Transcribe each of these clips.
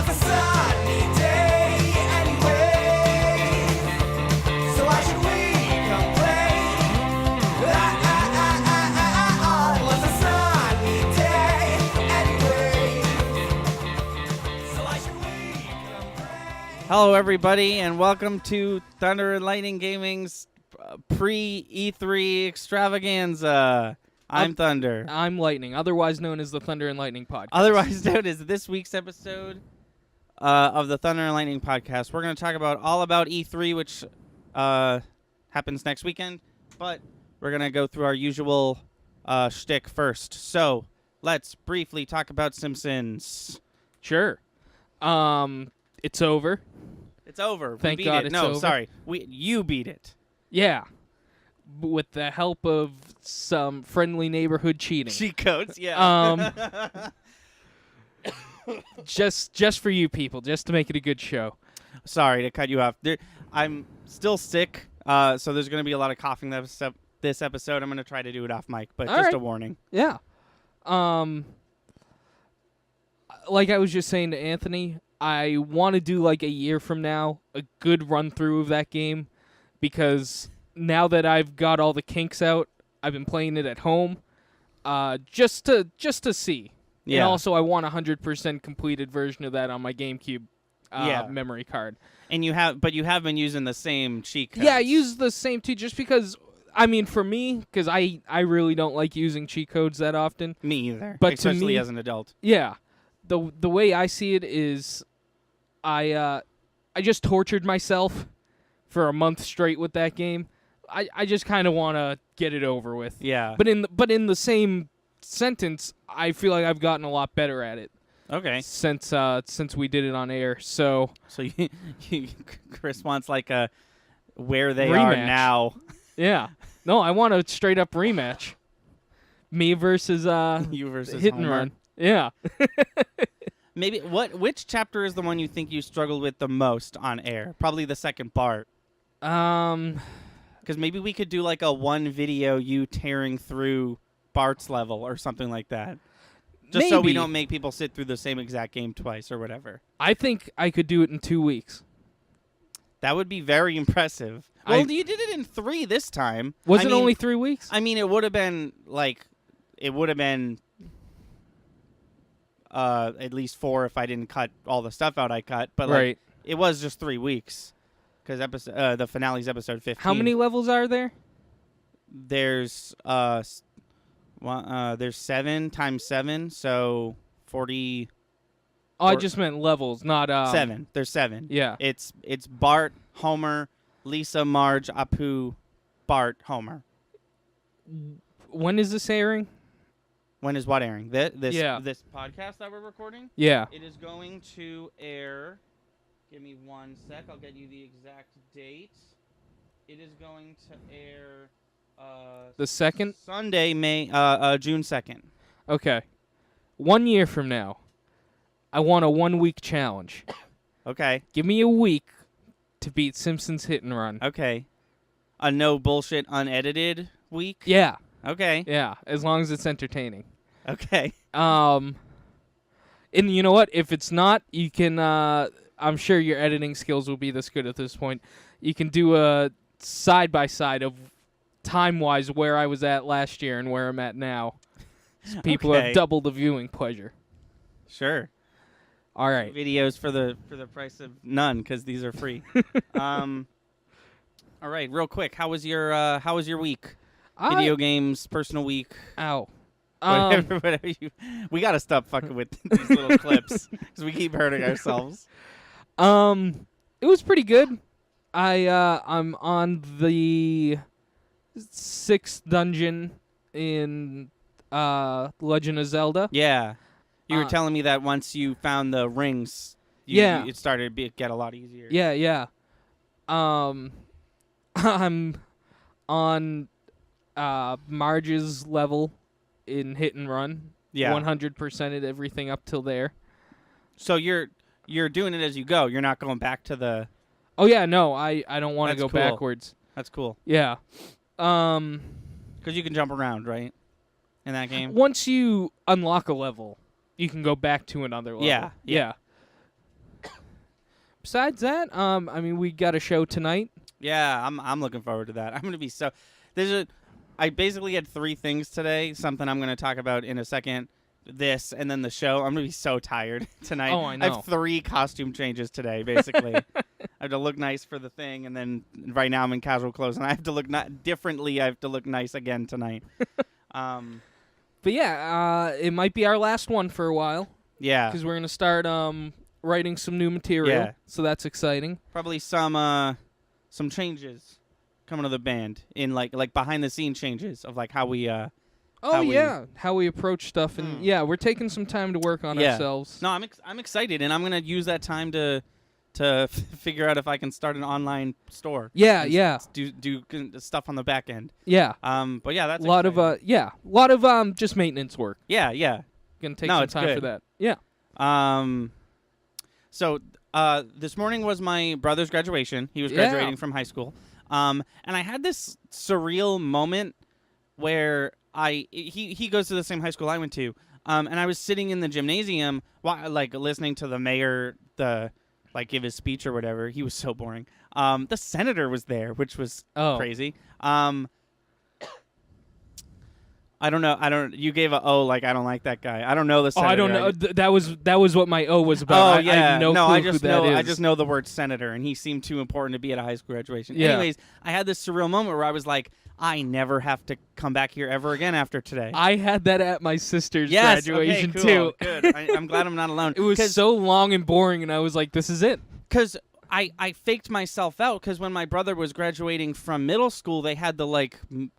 was a sunny day anyway. So why should we complain? It was a sunny day anyway. So why should we complain? Hello, everybody, and welcome to Thunder and Lightning Gaming's pre-E3 extravaganza. I'm Thunder. I'm Lightning, otherwise known as the Thunder and Lightning Podcast. Otherwise known as this week's episode of the Thunder and Lightning Podcast. We're going to talk all about E3, which happens next weekend, but we're going to go through our usual shtick first. So, let's briefly talk about Simpsons. Sure. It's over. It's over. Thank we beat God it. it's No, over. sorry. You beat it. Yeah. With the help of some friendly neighborhood cheating. Cheat codes, yeah. Just for you people, just to make it a good show. Sorry to cut you off. I'm still sick, so there's going to be a lot of coughing this episode. I'm going to try to do it off mic, but All just right. a warning. Yeah. Like I was just saying to Anthony, I want to do like a year from now a good run through of that game, because now that I've got all the kinks out, I've been playing it at home, just to see. Yeah. And also, I want a 100% completed version of that on my GameCube Yeah. memory card. And you have been using the same cheat codes. Yeah, I use the same too, just because. I mean, for me, because I really don't like using cheat codes that often. Me either. But to especially me- as an adult. Yeah, the way I see it is, I just tortured myself for a month straight with that game. I just kind of want to get it over with. Yeah. But in the same sentence, I feel like I've gotten a lot better at it Okay. since we did it on air. So So Chris wants like a where they are Rematch. now. yeah, no, I want a straight up rematch. Me versus You versus hit and Homer. run. Yeah. Maybe which chapter is the one you think you struggled with the most on air? Probably the second part. Because maybe we could do like a one video you tearing through Bart's level or something like that. Just so we Maybe. don't make people sit through the same exact game twice or whatever. I think I could do it in 2 weeks. That would be very impressive. Well, you did it in 3 this time. Was I it mean, only 3 weeks? I mean, it would have been at least 4 if I didn't cut all the stuff out I cut. But like, Right. it was just 3 weeks because the finale's episode 15. How many levels are there? There's there's 7 times 7, so 40. Oh, I Or- just meant levels, not 7. There's 7. Yeah. It's Bart, Homer, Lisa, Marge, Apu, Bart, Homer. When is this airing? When is what airing? This Yeah. this podcast that we're recording? Yeah. It is going to air. Give me 1 sec. I'll get you the exact date. It is going to air The second? Sunday, June 2nd. Okay. 1 year from now, I want a 1 week challenge. Okay. Give me a week to beat Simpsons Hit and Run. Okay. A no bullshit unedited week? Yeah. Okay. Yeah. As long as it's entertaining. Okay. And you know what? If it's not, you can. I'm sure your editing skills will be this good at this point. You can do a side by side of time wise where I was at last year and where I'm at now. So people Okay. have double the viewing pleasure. Sure. All right. Videos for the price of none because these are free. All right, real quick. How was your week? Video games, personal week. Ow. Whatever we gotta stop fucking with these little clips because we keep hurting ourselves. It was pretty good. I'm on the 6th dungeon in Legend of Zelda. Yeah, you were Uh, telling me that once you found the rings, Yeah. it started to get a lot easier. Yeah. I'm on Marge's level in Hit and Run. Yeah. 100%ed everything up till there. So you're doing it as you go. You're not going back to the. Oh yeah, no, I don't want to That's go cool. backwards. That's cool Yeah. because you can jump around, right? In that game. Once you unlock a level, you can go back to another level. Yeah. besides that, I mean, we got a show tonight. Yeah, I'm looking forward to that. I'm gonna be so. I basically had 3 things today. Something I'm gonna talk about in a second. This and then the show. I'm gonna be so tired tonight. Oh, I I know. have 3 costume changes today. Basically, I have to look nice for the thing, and then right now I'm in casual clothes, and I have to look differently. I have to look nice again tonight. But yeah, it might be our last one for a while Yeah, because we're gonna start writing some new material. Yeah. So that's exciting. probably some changes coming to the band in like behind the scene changes of like how we Oh we- yeah, how we approach stuff, and Mm. yeah, we're taking some time to work on Yeah. ourselves. No, I'm excited, and I'm gonna use that time to figure out if I can start an online store. Yeah, and yeah, do stuff on the back end. yeah. But yeah, that's A lot exciting. of a lot of just maintenance work. Yeah. Gonna take No, some it's time for good. that. Yeah. So this morning was my brother's graduation. He was Yeah. graduating from high school. And I had this surreal moment where he goes to the same high school I went to. And I was sitting in the gymnasium, like listening to the mayor, give his speech or whatever. He was so boring. The senator was there, which was Oh. crazy. I don't know. You gave a O, like I don't like that guy. I don't know the Oh, senator. I don't know. That was what my O was about. Oh yeah, I have no clue I who just that know is. I just know the word senator, and he seemed too important to be at a high school graduation. Yeah. Anyways, I had this surreal moment where I was like, I never have to come back here ever again after today. I had that at my sister's Yes, graduation okay, cool, too. Good. I'm glad I'm not alone. It was so long and boring, and I was like, "This is it." because I faked myself out because when my brother was graduating from middle school, they had the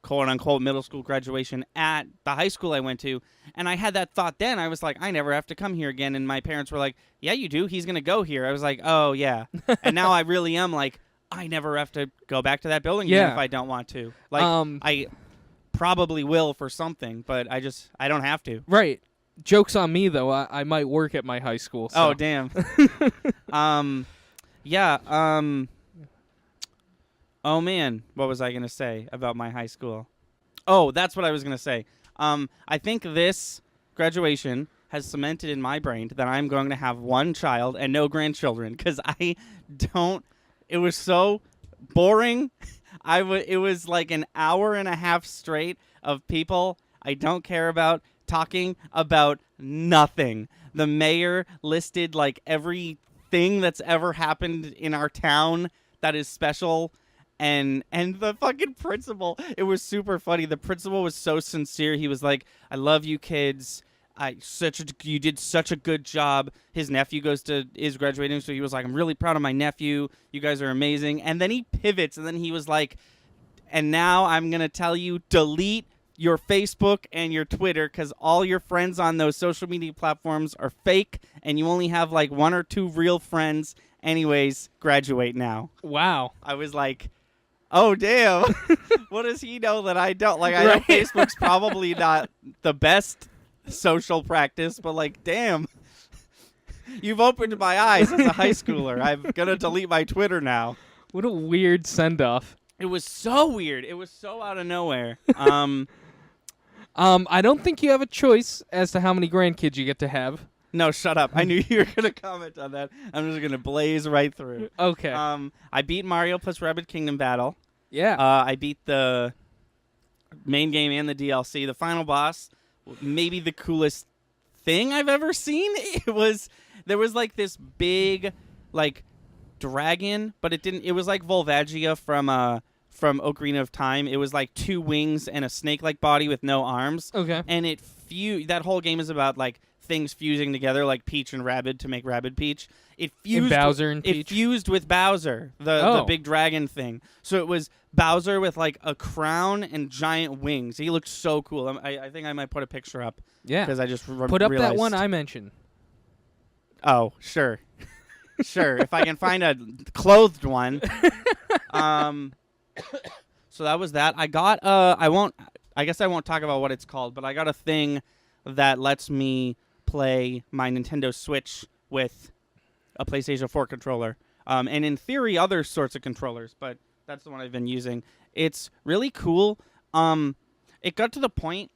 quote unquote middle school graduation at the high school I went to, and I had that thought then. I was like, I never have to come here again, and my parents were like, Yeah, you do. He's gonna go here. I was like, Oh yeah, and now I really am like, I never have to go back to that building even Yeah. if I don't want to. Like Um, I probably will for something, but I don't have to. Right. Joke's on me though. I might work at my high school. So. Oh damn. Yeah. Oh man, what was I gonna say about my high school? Oh, that's what I was gonna say. I think this graduation has cemented in my brain that I'm going to have one child and no grandchildren because I don't. It was so boring. It was like an hour and a half straight of people I don't care about talking about nothing. The mayor listed like everything that's ever happened in our town that is special, and the fucking principal, it was super funny. The principal was so sincere. He was like, I love you kids. You did such a good job. His nephew is graduating, so he was like, I'm really proud of my nephew. You guys are amazing. And then he pivots, and then he was like, and now I'm going to tell you, delete your Facebook and your Twitter because all your friends on those social media platforms are fake, and you only have like 1 or 2 real friends. Anyways, graduate now. Wow. I was like, oh, damn. What does he know that I don't? Like, I know Right. Facebook's probably not the best social practice, but like, damn. You've opened my eyes as a high schooler. I'm going to delete my Twitter now. What a weird send off. It was so weird. It was so out of nowhere. I don't think you have a choice as to how many grandkids you get to have. No, shut up. I knew you were going to comment on that. I'm just going to blaze right through. Okay. I beat Mario plus Rabbids Kingdom Battle. yeah. I beat the main game and the DLC. The final boss, maybe the coolest thing I've ever seen. There was like this big like dragon, but it was like Volvagia from Ocarina of Time. It was like 2 wings and a snake-like body with no arms. okay. And that whole game is about like things fusing together like Peach and Rabbid to make Rabbid Peach. It fused Bowser and It Peach? fused with Bowser, the Oh. big dragon thing. So it was Bowser with like a crown and giant wings. He looked so cool. I think I might put a picture up Yeah. because I just Put up realized. that one I mentioned. Oh, sure. Sure, if I can find a clothed one. So that was that. I got I guess I won't talk about what it's called, but I got a thing that lets me play my Nintendo Switch with a PlayStation 4 controller. And in theory other sorts of controllers, but that's the one I've been using. It's really cool. It got to the point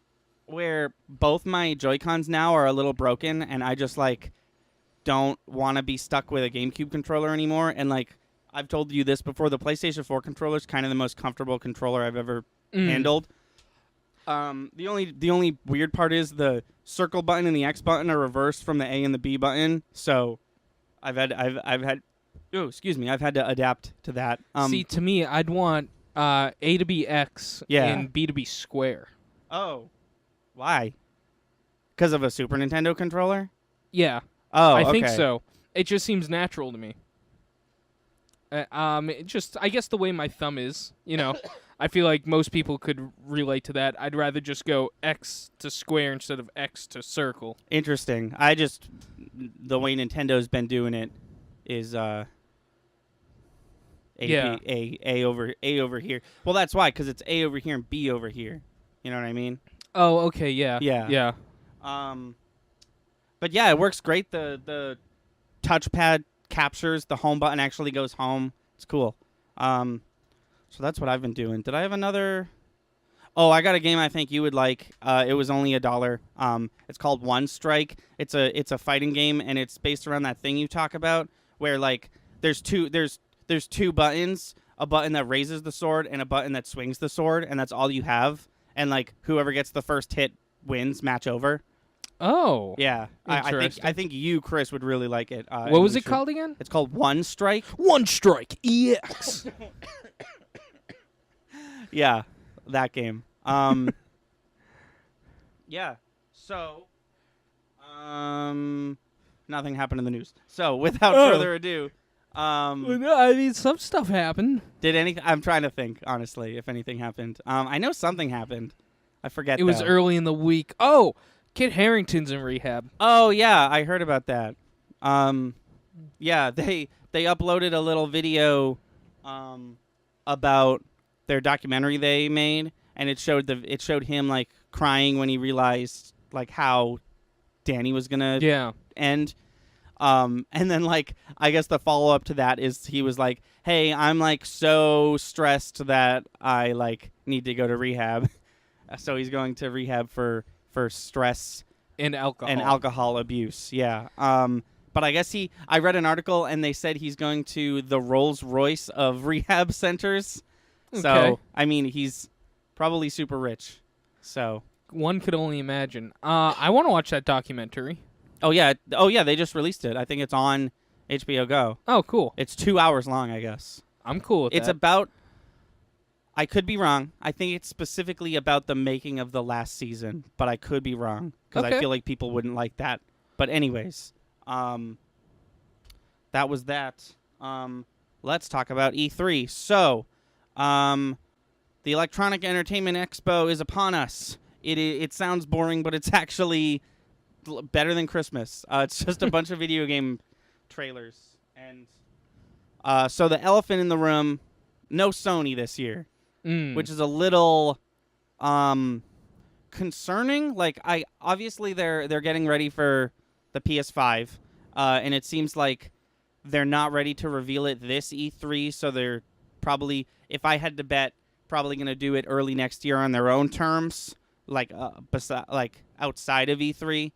where both my Joy-Cons now are a little broken, and I just like don't want to be stuck with a GameCube controller anymore. And like I've told you this before, the PlayStation 4 controller is kind of the most comfortable controller I've ever handled. The only weird part is the circle button and the X button are reversed from the A and the B button. So I've had to adapt to that. See, to me, I'd want A to be X and B to be square. Oh, why? Because of a Super Nintendo controller? Yeah. Oh, I think okay. so. It just seems natural to me. I guess the way my thumb is, I feel like most people could relate to that. I'd rather just go X to square instead of X to circle. Interesting. The way Nintendo's been doing it is A over here. Well, that's why, because it's A over here and B over here. You know what I mean? Oh, okay, yeah. Yeah. But yeah, it works great. The touchpad captures, the home button actually goes home. It's cool. So that's what I've been doing. Did I have another? Oh, I got a game I think you would like. It was only $1. It's called One Strike. It's a fighting game, and it's based around that thing you talk about, where like there's two buttons, a button that raises the sword and a button that swings the sword, and that's all you have. And like whoever gets the first hit wins. Match over. Oh. Yeah, I think you, Chris, would really like it. What was it called again? It's called One Strike. One Strike EX. Yeah, that game. Yeah. So, nothing happened in the news. So, without further ado, I mean, some stuff happened. did anything? I'm trying to think honestly if anything happened. I know something happened. I forget. It was though. early in the week. Oh, Kit Harington's in rehab. Oh yeah, I heard about that. Yeah, they uploaded a little video, about their documentary they made, and it showed him like crying when he realized like how Danny was gonna end. And then like I guess the follow up to that is he was like, "Hey, I'm like so stressed that I like need to go to rehab." So he's going to rehab for stress And alcohol abuse. Yeah. But I guess I read an article and they said he's going to the Rolls-Royce of rehab centers. Okay. So, I mean, he's probably super rich. So, One could only imagine. I want to watch that documentary. oh yeah, they just released it. I think it's on HBO Go. Oh, cool. It's 2 hours long, I guess. I'm cool with It's that. about, I could be wrong. I think it's specifically about the making of the last season, but I could be wrong because I Okay. feel like people wouldn't like that. But anyways, that was that. Let's talk about E3. So, the Electronic Entertainment Expo is upon us. It sounds boring, but it's actually better than Christmas. It's just a bunch of video game trailers. And so the elephant in the room, no Sony this year, which is a little concerning. Like obviously they're getting ready for the PS5, and it seems like they're not ready to reveal it this E3. So they're probably, if I had to bet, probably going to do it early next year on their own terms, like outside of E3.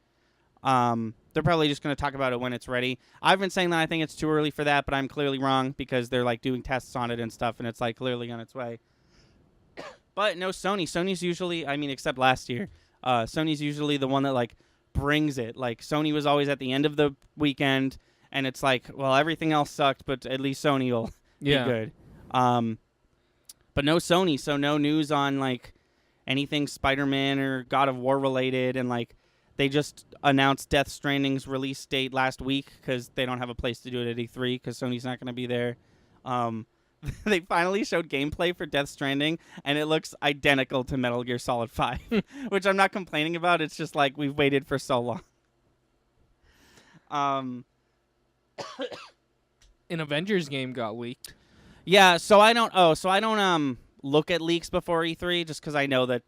They're probably just going to talk about it when it's ready. I've been saying that I think it's too early for that, but I'm clearly wrong because they're like doing tests on it and stuff, and it's like clearly on its way. But no Sony. Sony's usually, I mean, except last year, Sony's usually the one that like brings it. Like Sony was always at the end of the weekend, and it's like, well, everything else sucked, but at least Sony will be good. But no Sony, so no news on like anything Spider-Man or God of War related, and like they just announced Death Stranding's release date last week because they don't have a place to do it at E3 because Sony's not going to be there. They finally showed gameplay for Death Stranding, and it looks identical to Metal Gear Solid 5, which I'm not complaining about. It's just like we've waited for so long. An Avengers game got leaked. Yeah, so I don't look at leaks before E3 just because I know that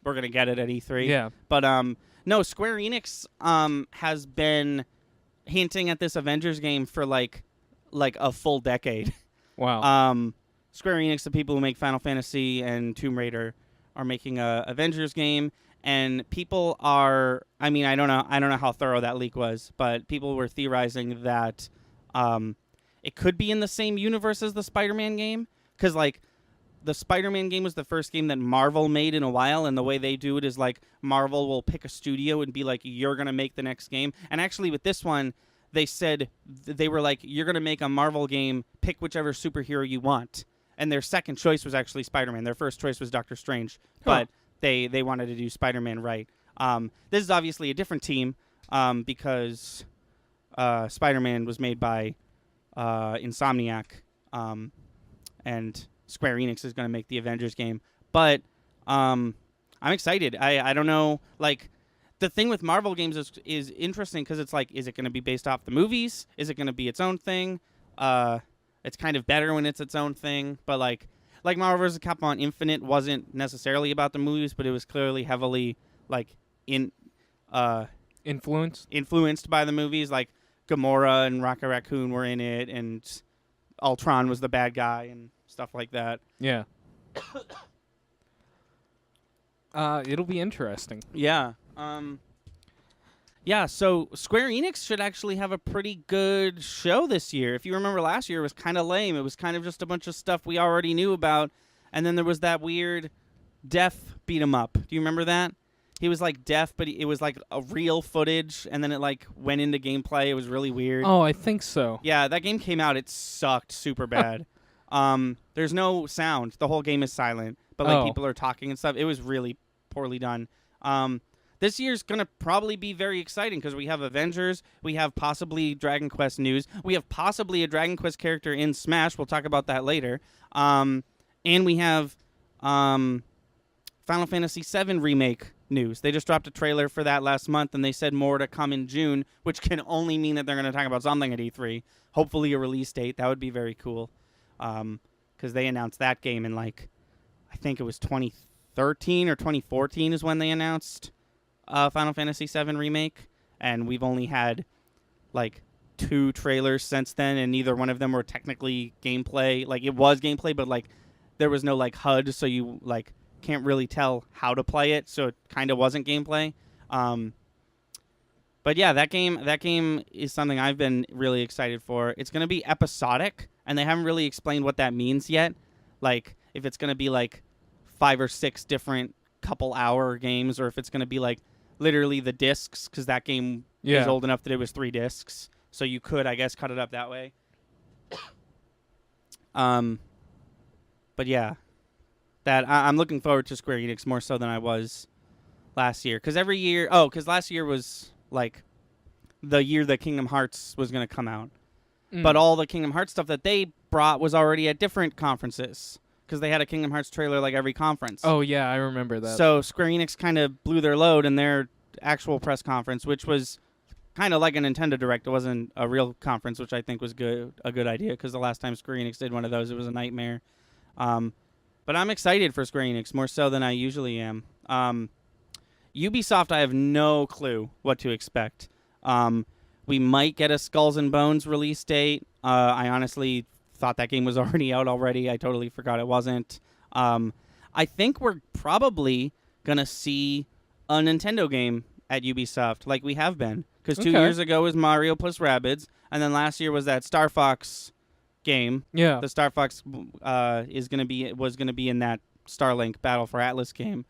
we're gonna get it at E3. Yeah. But no, Square Enix has been hinting at this Avengers game for like a full decade. Wow. Square Enix, the people who make Final Fantasy and Tomb Raider, are making a Avengers game, and people are. I mean, I don't know how thorough that leak was, but people were theorizing that it could be in the same universe as the Spider-Man game, because like the Spider-Man game was the first game that Marvel made in a while, and the way they do it is like Marvel will pick a studio and be like, you're gonna make the next game. And actually, with this one, they said they were like, you're gonna make a Marvel game, pick whichever superhero you want. And their second choice was actually Spider-Man. Their first choice was Doctor Strange, but they wanted to do Spider-Man right. This is obviously a different team because Spider-Man was made by Insomniac, and Square Enix is going to make the Avengers game. But I'm excited. I don't know. Like, the thing with Marvel games is interesting because it's like, is it going to be based off the movies? Is it going to be its own thing? It's kind of better when it's its own thing. But like Marvel vs. Capcom Infinite wasn't necessarily about the movies, but it was clearly heavily like influenced by the movies. Like Gamora and Rocket Raccoon were in it, and Ultron was the bad guy and stuff like that. Yeah. It'll be interesting. Yeah. Yeah, so Square Enix should actually have a pretty good show this year. If you remember last year, it was kind of lame. It was kind of just a bunch of stuff we already knew about. And then there was that weird deaf beat 'em up. Do you remember that? He was like deaf, but it was like a real footage, and then it like went into gameplay. It was really weird. Oh, I think so. Yeah, that game came out. It sucked super bad. There's no sound. The whole game is silent, but like people are talking and stuff. It was really poorly done. This year's going to probably be very exciting because we have Avengers, we have possibly Dragon Quest news, we have possibly a Dragon Quest character in Smash. We'll talk about that later. And we have Final Fantasy VII Remake news. They just dropped a trailer for that last month, and they said more to come in June, which can only mean that they're going to talk about something at E3. Hopefully a release date. That would be very cool because they announced that game in like, I think it was 2013 or 2014 is when they announced Final Fantasy VII Remake, and we've only had like 2 trailers since then, and neither one of them were technically gameplay. Like, it was gameplay, but like there was no like HUD, so you like can't really tell how to play it, so it kind of wasn't gameplay. But yeah, that game is something I've been really excited for. It's going to be episodic, and they haven't really explained what that means yet. Like, if it's going to be like 5 or 6 different couple-hour games, or if it's going to be like literally the discs, because that game is old enough that it was 3 discs, so you could, I guess, cut it up that way. But yeah, that I'm looking forward to Square Enix more so than I was last year, because every year, because last year was like the year that Kingdom Hearts was going to come out, but all the Kingdom Hearts stuff that they brought was already at different conferences, because they had a Kingdom Hearts trailer like every conference. Oh, yeah, I remember that. So Square Enix kind of blew their load in their actual press conference, which was kind of like a Nintendo Direct. It wasn't a real conference, which I think was a good idea, because the last time Square Enix did one of those, it was a nightmare. But I'm excited for Square Enix, more so than I usually am. Ubisoft, I have no clue what to expect. We might get a Skulls and Bones release date. I honestly thought that game was already out already. I totally forgot it wasn't. I think we're probably going to see a Nintendo game at Ubisoft like we have been. Because 2 years ago was Mario plus Rabbids, and then last year was that Star Fox game. Yeah. The Star Fox was going to be in that Starlink Battle for Atlas game.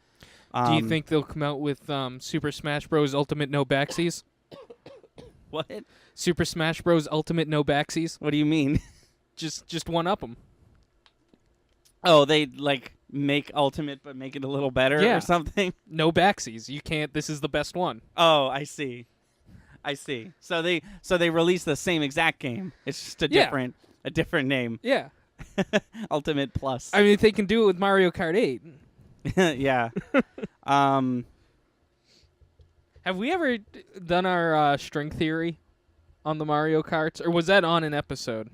Do you think they'll come out with Super Smash Bros. Ultimate No Backsies? What? Super Smash Bros. Ultimate No Backsies? What do you mean? Just one up them. Oh, they like make Ultimate but make it a little better or something? No backsies. You can't. This is the best one. Oh, I see. So they release the same exact game. It's just a different name. Yeah. Ultimate Plus. I mean, they can do it with Mario Kart 8. Yeah. Have we ever done our string theory on the Mario Karts, or was that on an episode?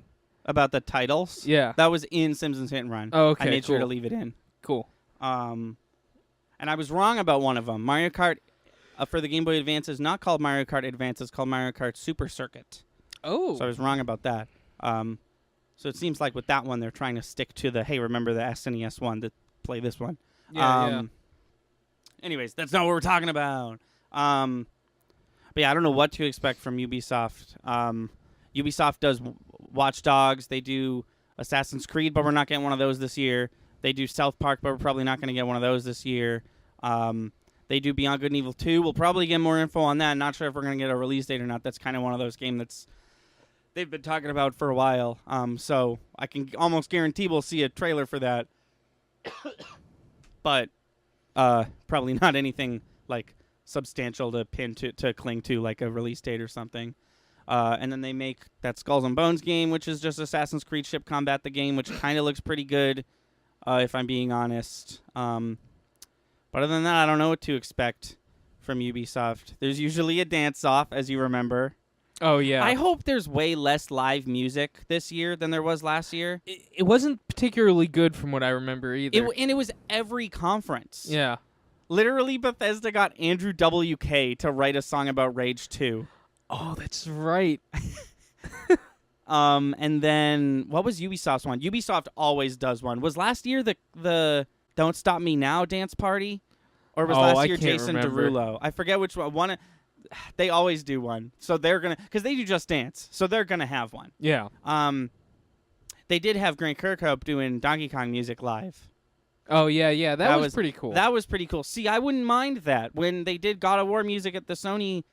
About the titles? Yeah. That was in Simpsons Hit and Run. Oh, okay. I made sure to leave it in. Cool. And I was wrong about one of them. Mario Kart for the Game Boy Advance is not called Mario Kart Advance. It's called Mario Kart Super Circuit. Oh. So I was wrong about that. So it seems like with that one, they're trying to stick to the, hey, remember the SNES one to play this one. Yeah, Anyways, that's not what we're talking about. But yeah, I don't know what to expect from Ubisoft. Ubisoft does Watch Dogs. They do Assassin's Creed, but we're not getting one of those this year. They do South Park, but we're probably not going to get one of those this year. They do Beyond Good and Evil 2. We'll probably get more info on that. Not sure if we're going to get a release date or not. That's kind of one of those games that's they've been talking about for a while. So I can almost guarantee we'll see a trailer for that. But probably not anything like substantial to pin to cling to, like a release date or something. And then they make that Skulls and Bones game, which is just Assassin's Creed Ship Combat, the game, which kind of looks pretty good, if I'm being honest. But other than that, I don't know what to expect from Ubisoft. There's usually a dance-off, as you remember. Oh, yeah. I hope there's way less live music this year than there was last year. It wasn't particularly good from what I remember either. And it was every conference. Yeah. Literally, Bethesda got Andrew WK to write a song about Rage 2. Oh, that's right. And then what was Ubisoft's one? Ubisoft always does one. Was last year the Don't Stop Me Now dance party? Or was last year Jason Derulo? I forget which one. They always do one. So they're going to, because they do Just Dance. So they're going to have one. Yeah. They did have Grant Kirkhope doing Donkey Kong music live. Oh, yeah. That was pretty cool. That was pretty cool. See, I wouldn't mind that. When they did God of War music at the Sony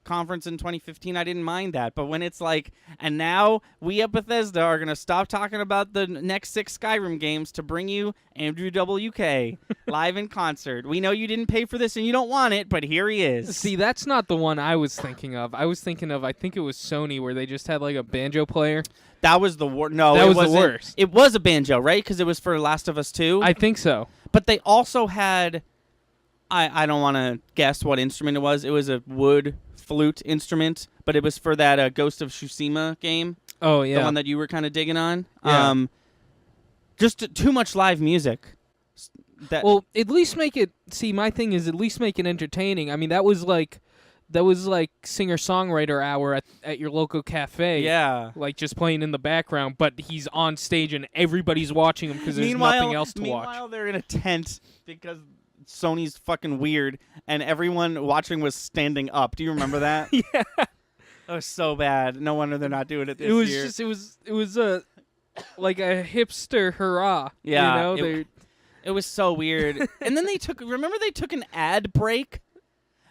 conference in 2015, I didn't mind that. But when it's like, and now we at Bethesda are going to stop talking about the next 6 Skyrim games to bring you Andrew WK live in concert. We know you didn't pay for this and you don't want it, but here he is. See, that's not the one I was thinking of. I was thinking of, I think it was Sony, where they just had like a banjo player. That was the worst. No, that it was the wasn't. worst. It was a banjo, right? Because it was for Last of Us 2. I think so. But they also had, I don't want to guess what instrument it was. It was a wood flute instrument, but it was for that Ghost of Tsushima game. Oh, yeah. The one that you were kind of digging on. Yeah. Just too much live music. Well, at least make it. See, my thing is at least make it entertaining. I mean, that was like singer-songwriter hour at your local cafe. Yeah. Like just playing in the background, but he's on stage and everybody's watching him because there's nothing else to watch. Meanwhile, they're in a tent because Sony's fucking weird, and everyone watching was standing up. Do you remember that? Yeah. That was so bad. No wonder they're not doing it this It was year. just it was a like a hipster hurrah. Yeah, You know, it was so weird. And then they took an ad break.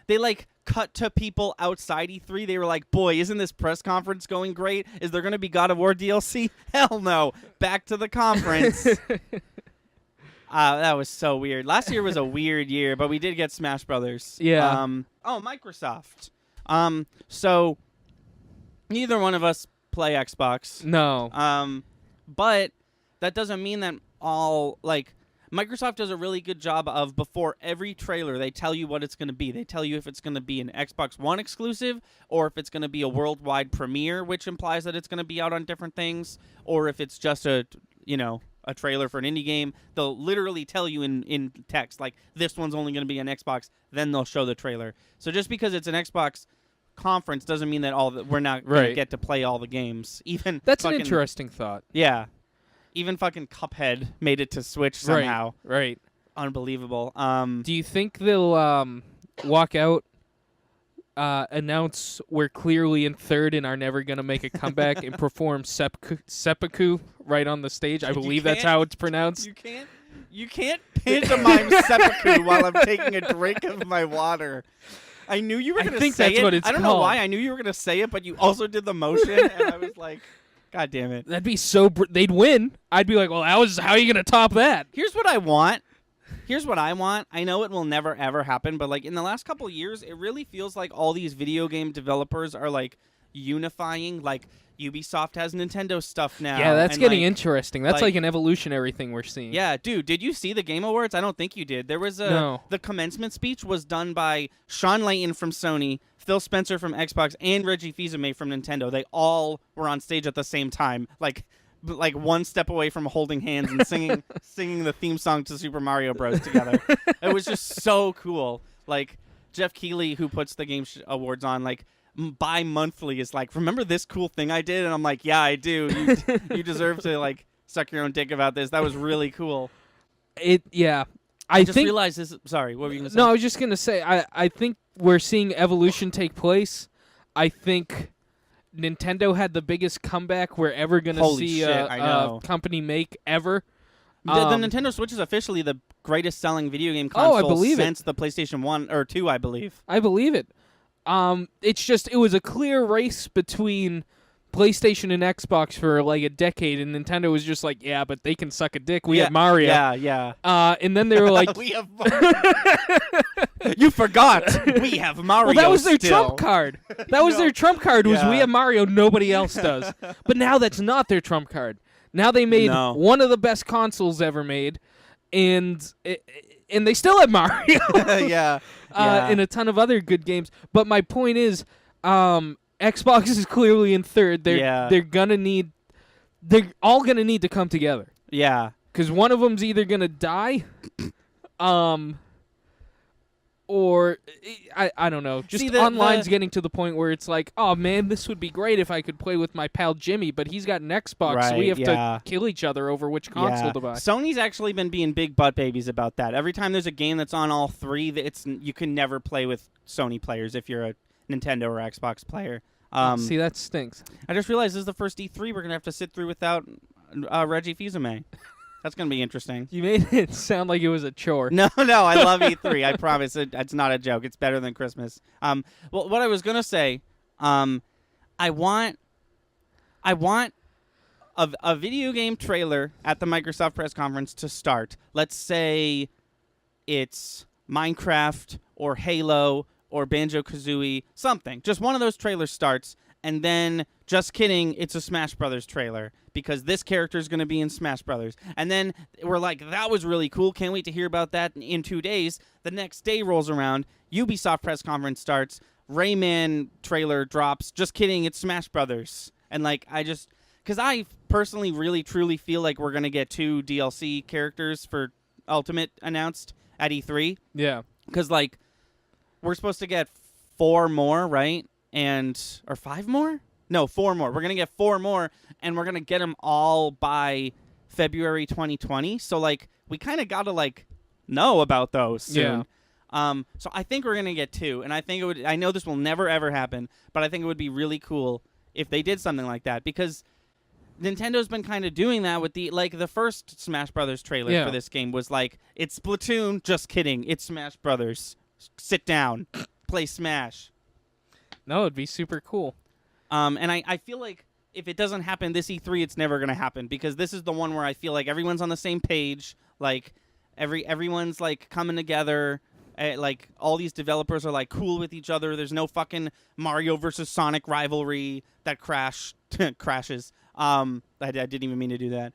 They like cut to people outside E3. They were like, "Boy, isn't this press conference going great? Is there going to be God of War DLC?" Hell no. Back to the conference. That was so weird. Last year was a weird year, but we did get Smash Brothers. Yeah. Microsoft. So neither one of us play Xbox. No. But that doesn't mean that Microsoft does a really good job of, before every trailer, they tell you what it's going to be. They tell you if it's going to be an Xbox One exclusive, or if it's going to be a worldwide premiere, which implies that it's going to be out on different things, or if it's just a trailer for an indie game. They'll literally tell you in text, like, this one's only going to be an Xbox, then they'll show the trailer. So just because it's an Xbox conference doesn't mean that we're not going to get to play all the games. Even That's an interesting thought. Yeah. Even fucking Cuphead made it to Switch somehow. Right. Unbelievable. Do you think they'll walk out, announce we're clearly in third and are never going to make a comeback and perform seppuku right on the stage? I believe that's how it's pronounced. You can't pantomime seppuku while I'm taking a drink of my water. I knew you were going to say it. I think that's what it's I don't called. know why. I knew you were going to say it, but you also did the motion, and I was like, God damn it. That'd be so... they'd win. I'd be like, well, how are you going to top that? Here's what I want. I know it will never, ever happen, but like in the last couple of years, it really feels like all these video game developers are like unifying. Like Ubisoft has Nintendo stuff now. Yeah, that's and, getting like, interesting. That's like an evolutionary thing we're seeing. Yeah, dude, did you see the Game Awards? I don't think you did. There was the commencement speech was done by Sean Layton from Sony, Phil Spencer from Xbox, and Reggie Fils-Aimé from Nintendo. They all were on stage at the same time, like one step away from holding hands and singing the theme song to Super Mario Bros. Together. It was just so cool. Like Jeff Keighley, who puts the Game Awards on, like bi-monthly, is like, remember this cool thing I did? And I'm like, yeah, I do. You deserve to like suck your own dick about this. That was really cool. Yeah. I just think realized this. Sorry, what were you going to say? No, I was just gonna say I think we're seeing evolution take place. I think Nintendo had the biggest comeback we're ever gonna Holy see shit, I know. a company make ever. The Nintendo Switch is officially the greatest selling video game Oh, I console believe it. since the PlayStation 1 or 2, I believe. I believe it. It's just it was a clear race between PlayStation and Xbox for like a decade, and Nintendo was just like, yeah, but they can suck a dick. We have Mario. Yeah. And then they were like, We have You forgot. We have Mario. well, that was their still. trump card. That was No. their trump card. Was we Yeah. have Mario, nobody else does. But now that's not their trump card. Now they made No. one of the best consoles ever made, and they still have Mario. yeah. And a ton of other good games. But my point is, Xbox is clearly in third. They're all gonna need to come together Yeah. because one of them's either gonna die, or I don't know. Just See, the- online's the- getting to the point where it's like, oh man, this would be great if I could play with my pal Jimmy, but he's got an Xbox, so we Right, have yeah. to kill each other over which console Yeah. to buy. Sony's actually been being big butt babies about that. Every time there's a game that's on all three, you can never play with Sony players if you're a Nintendo or Xbox player. See, that stinks. I just realized this is the first E3 we're gonna have to sit through without Reggie Fils-Aimé. That's gonna be interesting. You made it sound like it was a chore. No, I love E3. I promise. It's not a joke. It's better than Christmas. Well, what I was gonna say, I want a video game trailer at the Microsoft press conference to start. Let's say it's Minecraft or Halo or Banjo-Kazooie, something. Just one of those trailers starts, and then, just kidding, it's a Smash Brothers trailer because this character is going to be in Smash Brothers. And then we're like, that was really cool. Can't wait to hear about that in 2 days. The next day rolls around. Ubisoft press conference starts. Rayman trailer drops. Just kidding, it's Smash Brothers. And because I personally really truly feel like we're going to get 2 DLC characters for Ultimate announced at E3. Yeah. Because, we're supposed to get 4 more, right? Or 5 more? No, 4 more. We're going to get 4 more, and we're going to get them all by February 2020. So, we kind of got to, know about those soon. Yeah. So I think we're going to get 2, and I think I know this will never, ever happen, but I think it would be really cool if they did something like that, because Nintendo's been kind of doing that with the first Smash Brothers trailer for this game was it's Splatoon, just kidding, it's Smash Brothers. Sit down, play Smash. No, it'd be super cool. And I feel like if it doesn't happen this E3, it's never going to happen, because this is the one where I feel like everyone's on the same page. Everyone's coming together. All these developers are cool with each other. There's no fucking Mario versus Sonic rivalry that crashes. I didn't even mean to do that.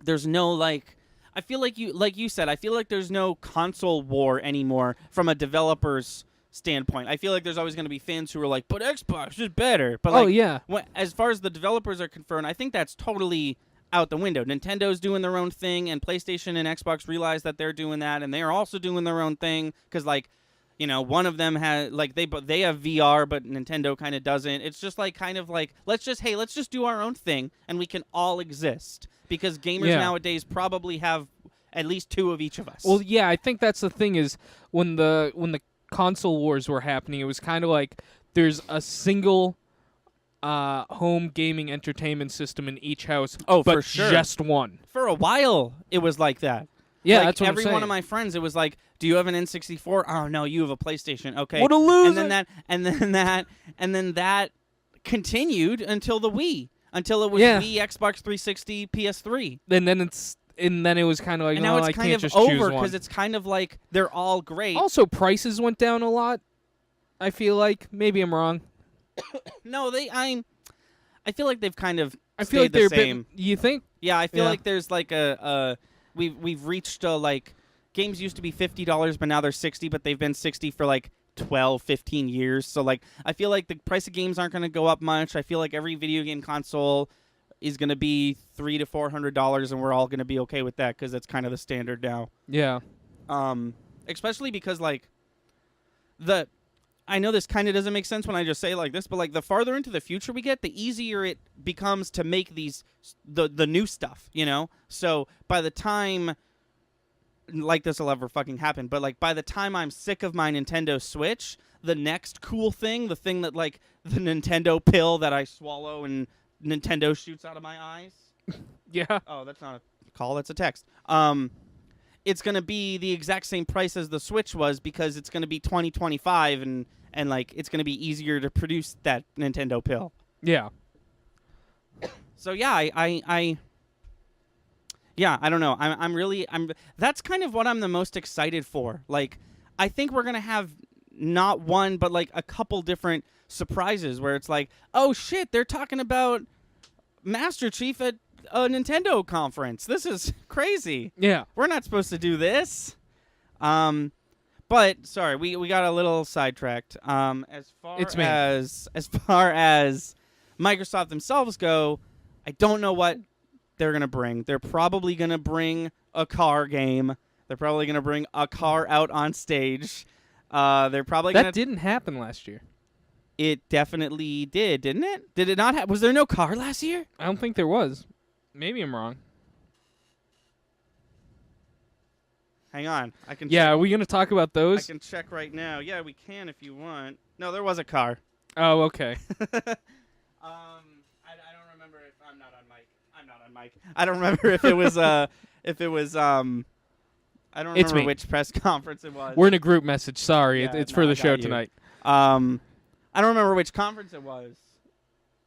There's no I feel like you said, I feel like there's no console war anymore from a developer's standpoint. I feel like there's always going to be fans who are like, but Xbox is better. But yeah. As far as the developers are concerned, I think that's totally out the window. Nintendo's doing their own thing, and PlayStation and Xbox realize that they're doing that, and they're also doing their own thing because one of them has they have VR, but Nintendo kind of doesn't. It's just let's just do our own thing, and we can all exist, because gamers nowadays probably have at least 2 of each of us. Well, yeah, I think that's the thing is when the console wars were happening, it was kind of like there's a single home gaming entertainment system in each house. Oh, but for sure. just one. For a while, it was like that. Yeah, that's what every I'm saying. one of my friends, it was like, do you have an N64? Oh no, you have a PlayStation. Okay. What a loser! And then that continued until the Wii, until it was Yeah. Wii, Xbox 360, PS3. And then it was kind of like, And now no, it's I kind can't of just choose over one. because it's kind of like they're all great. Also, prices went down a lot. I feel like maybe I'm wrong. No, I feel like they've kind of I feel like stayed they're the a bit- same. You think? Yeah, I feel Yeah. like there's we've reached games used to be $50, but now they're $60, but they've been $60 for 12, 15 years. So I feel like the price of games aren't going to go up much. I feel like every video game console is going to be $300 to $400, and we're all going to be okay with that because that's kind of the standard now. Yeah. Especially because I know this kind of doesn't make sense when I just say it like this, but the farther into the future we get, the easier it becomes to make the new stuff, So by the time like this will ever fucking happen, but like by the time I'm sick of my Nintendo Switch, the next cool thing, the thing that like the Nintendo pill that I swallow and Nintendo shoots out of my eyes. Yeah. Oh, that's not a call, that's a text. It's going to be the exact same price as the Switch was because it's going to be 2025 and like it's going to be easier to produce that Nintendo pill. Yeah. So yeah, I don't know. I'm that's kind of what I'm the most excited for. Like I think we're going to have not one but like a couple different surprises where it's like, "Oh shit, they're talking about Master Chief at a Nintendo conference. This is crazy. Yeah. We're not supposed to do this." But sorry, we got a little sidetracked. As far It's me. as Microsoft themselves go, I don't know what they're gonna bring. They're probably gonna bring a car game. They're probably gonna bring a car out on stage. They're probably That gonna. didn't happen last year. It definitely did, didn't it? Did it not? Was there no car last year? I don't think there was. Maybe I'm wrong. Hang on, I can. Yeah, are we going to talk about I those? can check right now. Yeah, we can if you want. No, there was a car. Oh, okay. I don't remember if I'm not on mic. I'm not on mic. I don't remember if it was I don't remember It's me. which press conference it was. We're in a group message. Sorry, Yeah, it's no, for I the got show you. tonight. I don't remember which conference it was,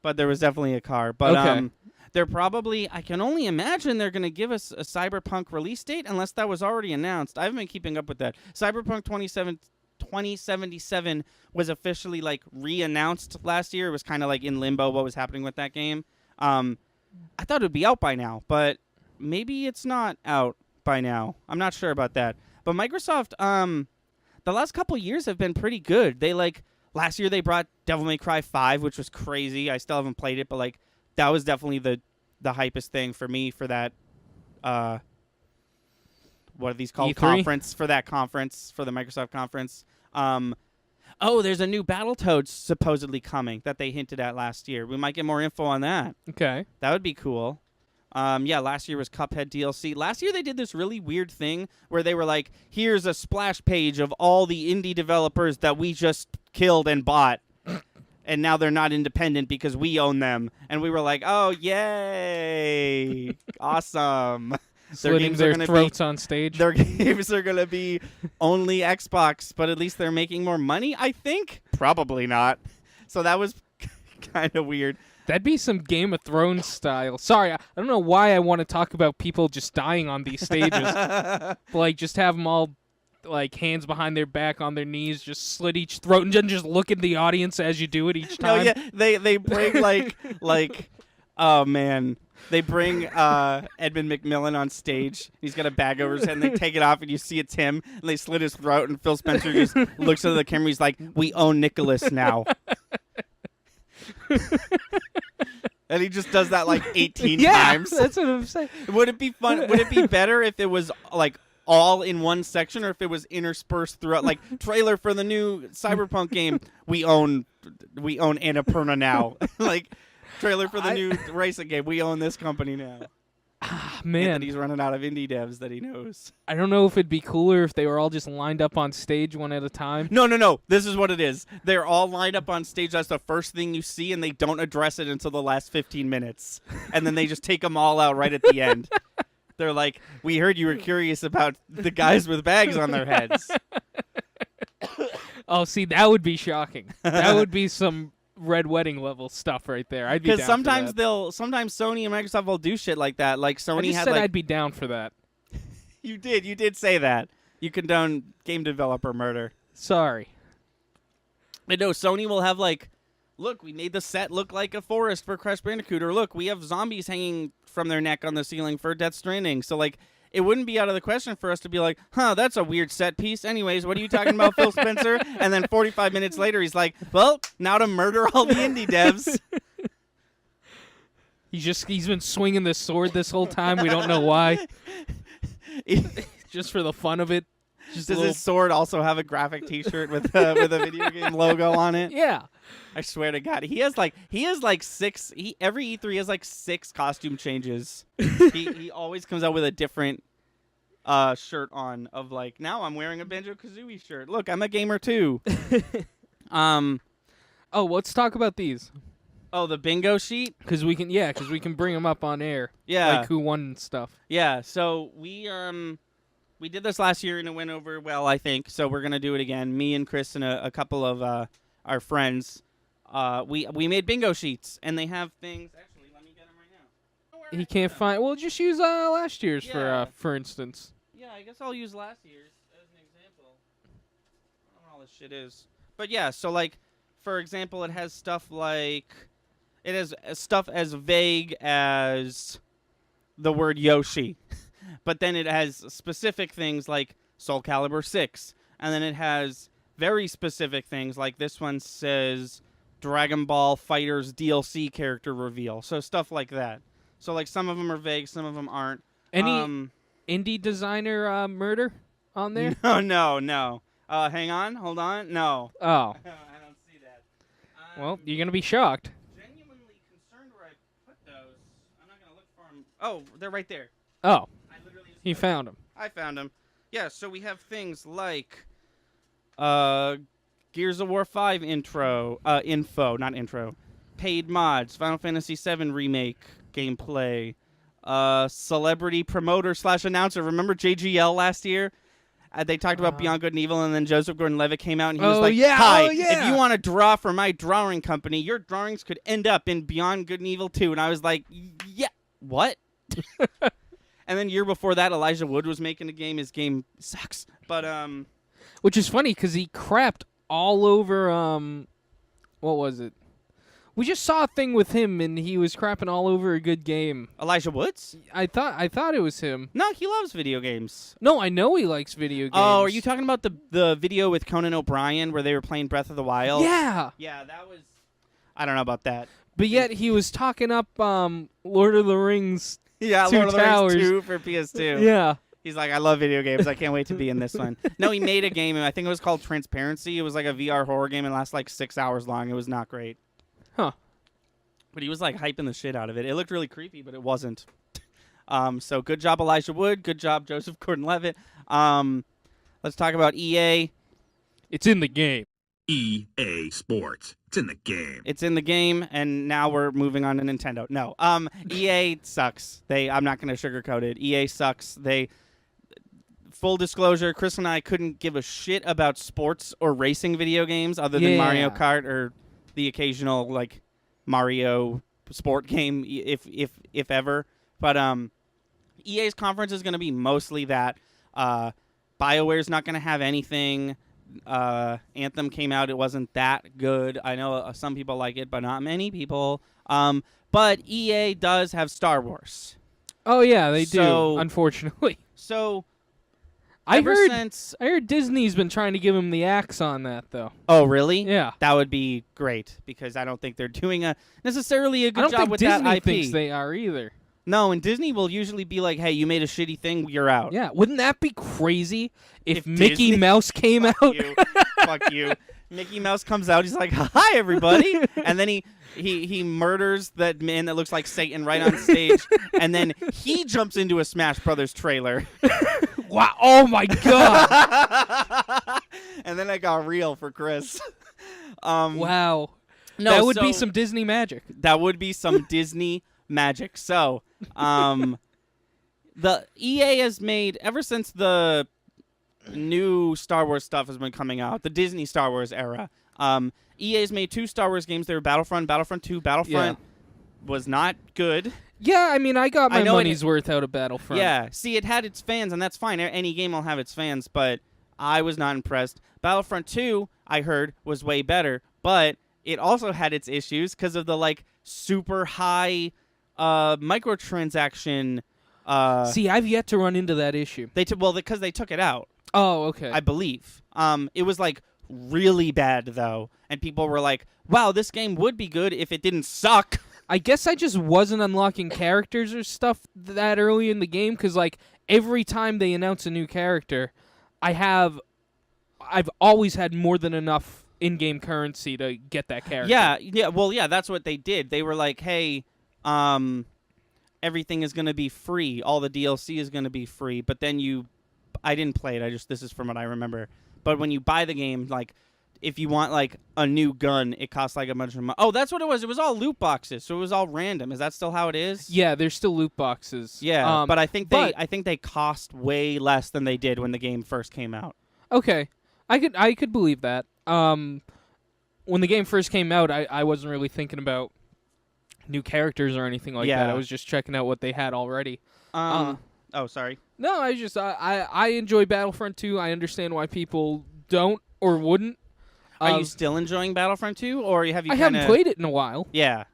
but there was definitely a car. But Okay. they're probably. I can only imagine they're going to give us a Cyberpunk release date, unless that was already announced. I haven't been keeping up with that. Cyberpunk 2077 was officially like re-announced last year. It was kind of like in limbo what was happening with that game. I thought it would be out by now, but maybe it's not out by now. I'm not sure about that. But Microsoft, the last couple years have been pretty good. They like last year they brought Devil May Cry 5, which was crazy. I still haven't played it, but like that was definitely the hypest thing for me for that. What are these called? E3? Conference for that conference for the Microsoft conference. Oh, there's a new Battletoads supposedly coming that they hinted at last year. We might get more info on that. Okay. That would be cool. Yeah, last year was Cuphead DLC. Last year they did this really weird thing where they were like, here's a splash page of all the indie developers that we just killed and bought. And now they're not independent because we own them. And we were like, oh, yay. Awesome. Slitting their throats on stage. Their games are going to be only Xbox, but at least they're making more money, I think. Probably not. So that was kind of weird. That'd be some Game of Thrones style. Sorry, I don't know why I want to talk about people just dying on these stages. Like, just have them all, like, hands behind their back on their knees, just slit each throat, and then just look at the audience as you do it each No, time. yeah, they bring like oh man, they bring Edmund McMillan on stage. He's got a bag over his head, and they take it off, and you see it's him, and they slit his throat, and Phil Spencer just looks at the camera. He's like, "We own Nicholas now." And he just does that like 18 Yeah, times. that's what I'm saying. Would it be fun? Would it be better if it was like all in one section, or if it was interspersed throughout? Like trailer for the new Cyberpunk game. We own Annapurna now. Like trailer for the new racing game. We own this company now. Man, And he's running out of indie devs that he knows. I don't know if it'd be cooler if they were all just lined up on stage one at a time. No. This is what it is. They're all lined up on stage. That's the first thing you see, and they don't address it until the last 15 minutes. And then they just take them all out right at the end. They're like, we heard you were curious about the guys with bags on their heads. Oh, see, that would be shocking. That would be some Red Wedding level stuff right there. I'd be down Because for sometimes that. sometimes Sony and Microsoft will do shit like that. Like I Sony just had said like, I'd be down for that. you did say that. You condone game developer murder. Sorry. I know Sony will have like, look, we made the set look like a forest for Crash Bandicoot, or look, we have zombies hanging from their neck on the ceiling for Death Stranding. So like, it wouldn't be out of the question for us to be like, huh, that's a weird set piece. Anyways, what are you talking about, Phil Spencer? And then 45 minutes later, he's like, well, now to murder all the indie devs. He's been swinging this sword this whole time. We don't know why. Just for the fun of it. Just a Does little, his sword also have a graphic T-shirt with a video game logo on it? yeah. I swear to God, he has like six. Every E3 has like 6 costume changes. he always comes out with a different shirt on of like, now I'm wearing a Banjo-Kazooie shirt. Look, I'm a gamer too. Oh, let's talk about these. Oh, the bingo sheet? Because we can bring them up on air. Yeah. Like who won and stuff. Yeah, so we did this last year and it went over well, I think. So we're gonna do it again. Me and Chris and a couple of our friends. We made bingo sheets and they have things. Actually, let me get them right now. He can't find. Well, just use last year's Yeah. for instance. Yeah, I guess I'll use last year's as an example. I don't know what all this shit is. But yeah, so like, for example, it has stuff like, it has stuff as vague as the word Yoshi. But then it has specific things like Soul Calibur 6. And then it has very specific things like this one says Dragon Ball Fighters DLC character reveal. So stuff like that. So like some of them are vague, some of them aren't. Any indie designer murder on there? No. Hang on, hold on. No. Oh. I don't see that. Well, you're gonna be shocked. Genuinely concerned where I put those. I'm not gonna look for them. Oh, they're right there. Oh, I literally just he found him. I found them. Yeah, so we have things like Gears of War 5 info, paid mods, Final Fantasy 7 remake gameplay, celebrity promoter / announcer. Remember JGL last year? They talked about Beyond Good and Evil, and then Joseph Gordon-Levitt came out, and he was like, "Hi, if you want to draw for my drawing company, your drawings could end up in Beyond Good and Evil 2." And I was like, "Yeah, what?" And then year before that, Elijah Wood was making a game. His game sucks, but Which is funny because he crapped all over. What was it? We just saw a thing with him, and he was crapping all over a good game. Elijah Woods? I thought it was him. No, he loves video games. No, I know he likes video games. Oh, are you talking about the video with Conan O'Brien where they were playing Breath of the Wild? Yeah. Yeah, that was. I don't know about that. But yet he was talking up Lord of the Rings. Yeah, Two Lord of the Towers. Rings 2 for PS2. Yeah. He's like, I love video games. I can't wait to be in this one. No, he made a game, and I think it was called Transparency. It was like a VR horror game and lasts like 6 hours long. It was not great. Huh. But he was like hyping the shit out of it. It looked really creepy, but it wasn't. So good job, Elijah Wood. Good job, Joseph Gordon-Levitt. Let's talk about EA. It's in the game. EA Sports. It's in the game. It's in the game, and now we're moving on to Nintendo. No, EA sucks. I'm not going to sugarcoat it. EA sucks. Full disclosure, Chris and I couldn't give a shit about sports or racing video games other than Mario Kart or the occasional like Mario sport game, if ever. But EA's conference is going to be mostly that. BioWare's not going to have anything. Anthem came out. It wasn't that good. I know some people like it, but not many people. But EA does have Star Wars. Oh yeah, they do. So- Unfortunately, So I ever heard since. I heard Disney's been trying to give him the axe on that though. Oh, really? Yeah. That would be great because I don't think they're doing necessarily a I good don't job think with Disney that IP. thinks they are either. No, and Disney will usually be like, "Hey, you made a shitty thing, you're out." Yeah, wouldn't that be crazy if Mickey Disney- Mouse came out? Fuck you. Fuck you. Mickey Mouse comes out. He's like, "Hi, everybody," and then he murders that man that looks like Satan right on stage, and then he jumps into a Smash Brothers trailer. Wow! Oh my God! And then I got real for Chris. Wow. No, that would be so- some Disney magic. That would be some Disney magic. So, the EA has made ever since the new Star Wars stuff has been coming out, the Disney Star Wars era. EA has made 2 Star Wars games. They were Battlefront, Battlefront 2. Battlefront was not good. Yeah, I mean, I got my know it- money's worth out of Battlefront. Yeah, see, it had its fans, and that's fine. Any game will have its fans, but I was not impressed. Battlefront 2, I heard, was way better, but it also had its issues because of the like super high microtransaction. See, I've yet to run into that issue. Because they took it out, Oh, okay. I believe. It was like really bad though, and people were like, "Wow, this game would be good if it didn't suck." I guess I just wasn't unlocking characters or stuff that early in the game because, like, every time they announce a new character, I've always had more than enough in-game currency to get that character. Yeah, that's what they did. They were like, "Hey, everything is going to be free. All the DLC is going to be free." But then you I didn't play it. This is from what I remember. But when you buy the game, like, if you want like a new gun, it costs like a bunch of money. Oh, that's what it was. It was all loot boxes, so it was all random. Is that still how it is? Yeah, there's still loot boxes. Yeah, but I think they cost way less than they did when the game first came out. Okay, I could believe that. When the game first came out, I wasn't really thinking about new characters or anything like that. Yeah. I was just checking out what they had already. Oh, sorry. No, I enjoy Battlefront 2. I understand why people don't or wouldn't. Are you still enjoying Battlefront 2, or have you? I haven't played it in a while, Yeah.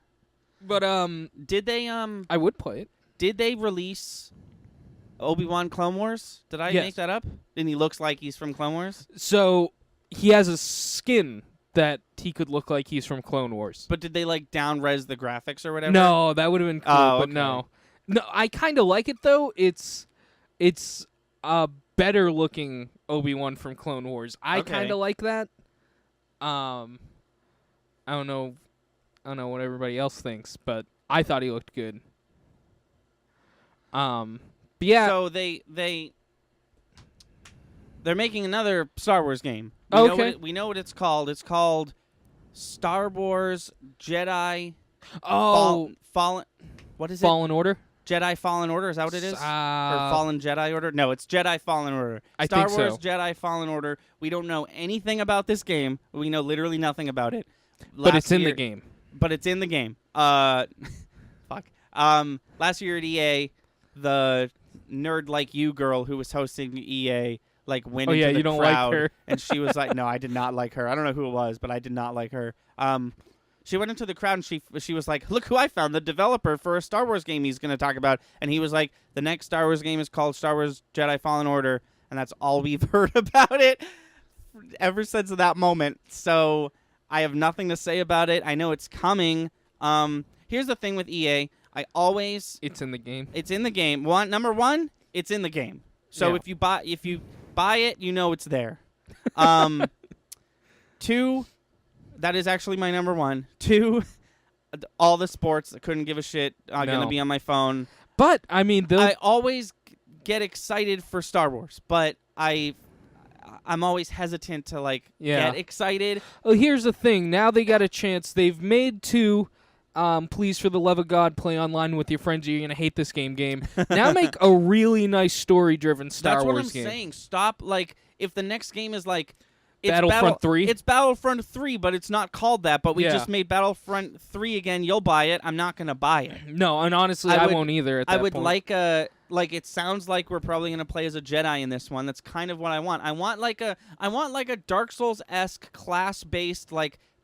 but Did they I would play it. Did they release Obi-Wan Clone Wars? Did I Yes. make that up? And he looks like he's from Clone Wars. So he has a skin that he could look like he's from Clone Wars. But did they like down-res the graphics or whatever? No, that would have been cool, Oh, but okay. no. No, I kind of like it though. It's a better looking Obi-Wan from Clone Wars. I Okay. kind of like that. I don't know what everybody else thinks, but I thought he looked good. But yeah. So they're making another Star Wars game. Okay. We know what it's called. It's called Star Wars Jedi Oh, Fallen. What is Fallen Order. Jedi Fallen Order? Is that what it is? Or Fallen Jedi Order? No, it's Jedi Fallen Order. I Star think Wars so. Jedi Fallen Order. We don't know anything about this game. We know literally nothing about it. But it's in Last the year- game. But it's in the game. Fuck. Last year at EA, the nerd like you girl who was hosting EA like went Oh, into yeah, the you don't like crowd her. and she was like, "No, I did not like her. I don't know who it was, but I did not like her." She went into the crowd and she was like, "Look who I found, the developer for a Star Wars game he's going to talk about." And he was like, "The next Star Wars game is called Star Wars Jedi Fallen Order." And that's all we've heard about it ever since that moment. So I have nothing to say about it. I know it's coming. Here's the thing with EA. It's in the game. It's in the game. Number one, it's in the game. So Yeah. if you buy it, you know it's there. Two, that is actually my number one. Two, all the sports. I couldn't give a shit. I'm No. gonna be on my phone. But I mean, I always get excited for Star Wars, but I'm always hesitant to Yeah. get excited. Well, here's the thing. Now they got a chance. They've made two. Please, for the love of God, play online with your friends. Or you're gonna hate this game. Now make a really nice story-driven Star That's Wars what I'm game. saying. Stop. If the next game is it's Battlefront 3? It's Battlefront 3, but it's not called that. But we Yeah. just made Battlefront 3 again. You'll buy it. I'm not gonna buy it. No, and honestly, I I would- won't either. At I that would point. it sounds like we're probably gonna play as a Jedi in this one. That's kind of what I want. I want like a Dark Souls-esque class-based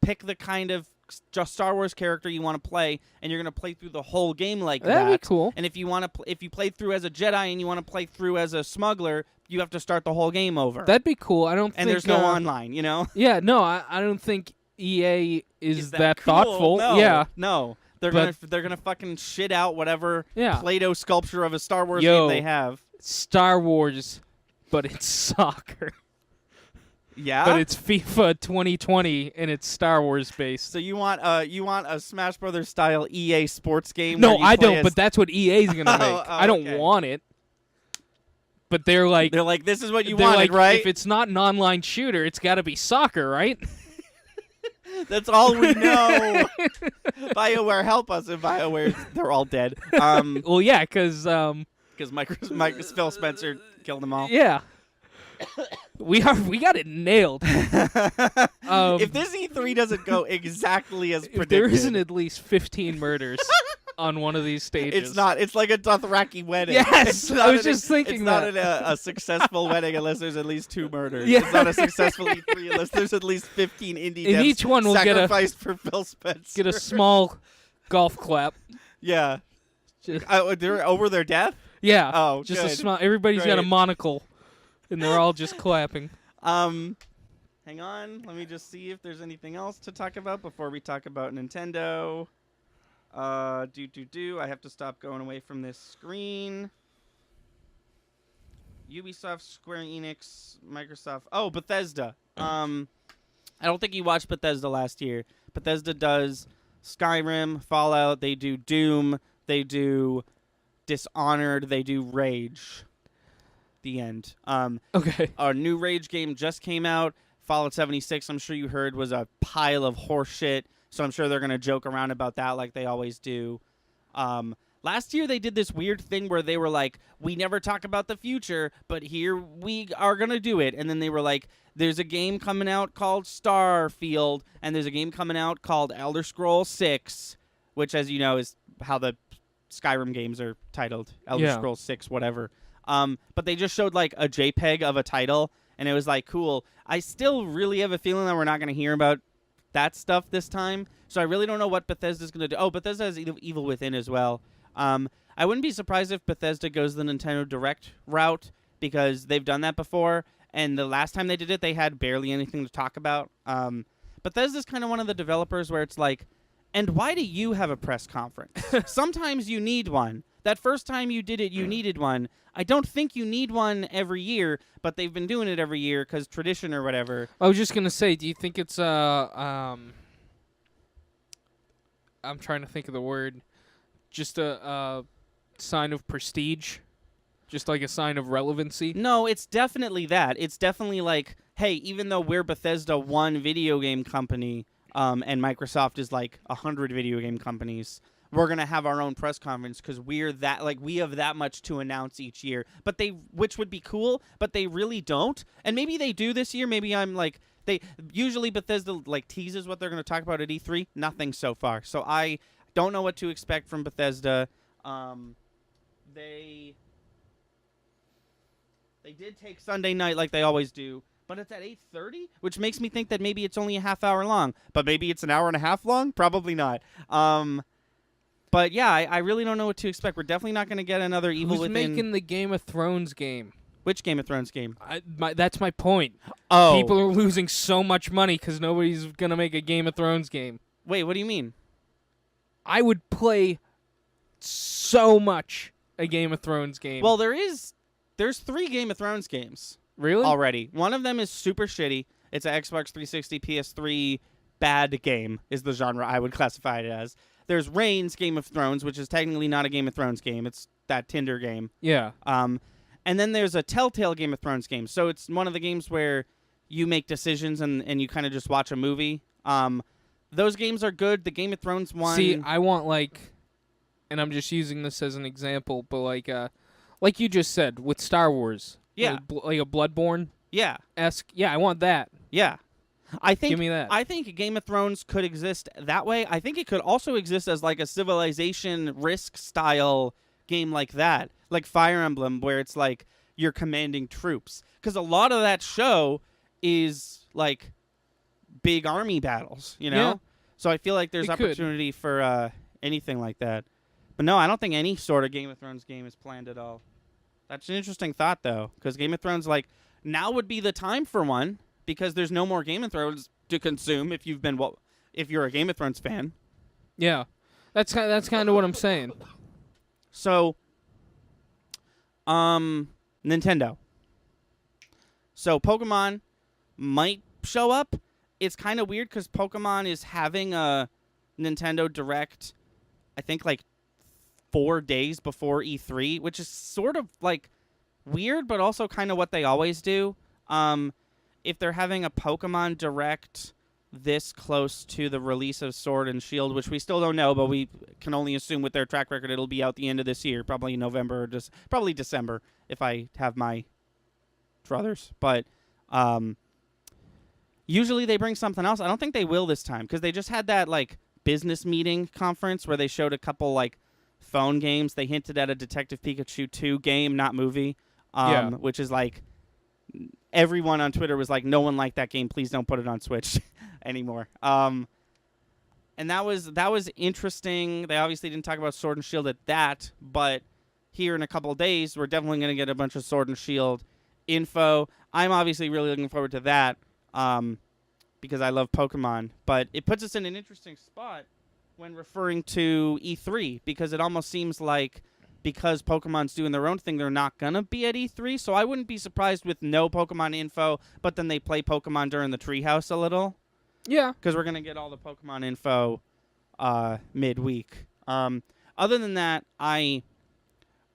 pick the kind of just Star Wars character you want to play, and you're gonna play through the whole game like That'd that. be cool. And if you want to, if you play through as a Jedi and you want to play through as a smuggler, you have to start the whole game over. That'd be cool. I don't think. and there's no online, you know. Yeah, no, I don't think EA is that cool? thoughtful. No, Yeah, no, they're gonna fucking shit out whatever Yeah. Play-Doh sculpture of a Star Wars Yo. game they have. Star Wars, but it's soccer. Yeah, But it's FIFA 2020 and it's Star Wars based. so you want a Smash Brothers style EA Sports game? No, where you I play don't. as- But that's what EA's gonna Oh, make. oh, I don't okay. want it. But they're like, they're like, this is what you they're wanted, like, right? if it's not an online shooter, it's got to be soccer, right? That's all we know. BioWare, help us! And BioWare, they're all dead. Well, yeah, because Because Phil Spencer killed them all. yeah, we got it nailed. If this E3 doesn't go exactly as If predicted, there isn't at least 15 murders on one of these stages, it's not. It's like a Dothraki wedding. Yes, It's I not was an- just thinking it's that. not a successful wedding unless there's at least 2 murders. Yeah. It's not a successful E3 unless there's at least 15 indie And devs each one will get a- sacrificed for Phil Spencer. Get a small golf clap. Yeah. Just- They're over their death? Yeah. Oh, just a good. small. Everybody's got a Great. monocle, and they're all just clapping. Hang on. Let me just see if there's anything else to talk about before we talk about Nintendo. I have to stop going away from this screen. Ubisoft, Square Enix, Microsoft. Oh, Bethesda. I don't think you watched Bethesda last year. Bethesda does Skyrim, Fallout. They do Doom. They do Dishonored. They do Rage. the end. Okay. A new Rage game just came out. Fallout 76, I'm sure you heard, was a pile of horse shit. So I'm sure they're going to joke around about that like they always do. Last year they did this weird thing where they were like, we never talk about the future, but here we are going to do it. And then they were like, there's a game coming out called Starfield, and there's a game coming out called Elder Scrolls 6, which, as you know, is how the Skyrim games are titled. Elder Yeah. Scrolls 6, whatever. But they just showed like a JPEG of a title, and it was like, cool. I still really have a feeling that we're not going to hear about that stuff this time. So I really don't know what Bethesda's going to do. Oh, Bethesda has Evil Within as well. I wouldn't be surprised if Bethesda goes the Nintendo Direct route, because they've done that before, and the last time they did it, they had barely anything to talk about. Bethesda's kind of one of the developers where it's like, and why do you have a press conference? Sometimes you need one. That first time you did it, you needed one. I don't think you need one every year, but they've been doing it every year because tradition or whatever. I was just gonna say, do you think it's I'm trying to think of the word, just a sign of prestige, just like a sign of relevancy? No, it's definitely that. It's definitely like, hey, even though we're Bethesda, one video game company, and Microsoft is like 100 video game companies, we're gonna have our own press conference because we have that much to announce each year. But which would be cool, but they really don't. And maybe they do this year. Maybe I'm like, usually Bethesda like teases what they're gonna talk about at E3. Nothing so far. So I don't know what to expect from Bethesda. They did take Sunday night like they always do, but it's at 8:30, which makes me think that maybe it's only a half hour long. But maybe it's an hour and a half long? Probably not. But yeah, I really don't know what to expect. We're definitely not going to get another Evil Who's Within. making the Game of Thrones game? Which Game of Thrones game? That's my point. Oh. People are losing so much money because nobody's gonna make a Game of Thrones game. Wait, what do you mean? I would play so much a Game of Thrones game. Well, there's 3 Game of Thrones games really? already. One of them is super shitty. It's an Xbox 360, PS3 bad game is the genre I would classify it as. There's Reigns Game of Thrones, which is technically not a Game of Thrones game. It's that Tinder game. Yeah. And then there's a Telltale Game of Thrones game. So it's one of the games where you make decisions and you kind of just watch a movie. Those games are good. The Game of Thrones one. See, I want and I'm just using this as an example, but like you just said with Star Wars. Yeah. Like a Bloodborne-esque. Yeah. Yeah, I want that. Yeah. I think Give me that. I think Game of Thrones could exist that way. I think it could also exist as like a Civilization Risk style game like that, like Fire Emblem, where it's like you're commanding troops. Because a lot of that show is like big army battles, you know? Yeah. So I feel like there's It could. opportunity for anything like that. But no, I don't think any sort of Game of Thrones game is planned at all. That's an interesting thought, though, because Game of Thrones, like, now would be the time for one, because there's no more Game of Thrones to consume if you're a Game of Thrones fan. Yeah. That's kind of what I'm saying. So, Nintendo. So Pokemon might show up. It's kind of weird because Pokemon is having a Nintendo Direct, I think, like 4 days before E3, which is sort of like weird, but also kind of what they always do. If they're having a Pokemon Direct this close to the release of Sword and Shield, which we still don't know, but we can only assume with their track record it'll be out the end of this year, probably November or probably December if I have my druthers. But usually they bring something else. I don't think they will this time because they just had that like business meeting conference where they showed a couple like phone games. They hinted at a Detective Pikachu 2 game, not movie, which is like everyone on Twitter was like, no one liked that game. Please don't put it on Switch anymore. And that was interesting. They obviously didn't talk about Sword and Shield at that, but here in a couple of days, we're definitely going to get a bunch of Sword and Shield info. I'm obviously really looking forward to that because I love Pokemon. But it puts us in an interesting spot when referring to E3 because it almost seems like because Pokemon's doing their own thing, they're not going to be at E3. So I wouldn't be surprised with no Pokemon info, but then they play Pokemon during the Treehouse a little. Yeah. Because we're going to get all the Pokemon info midweek. Other than that, I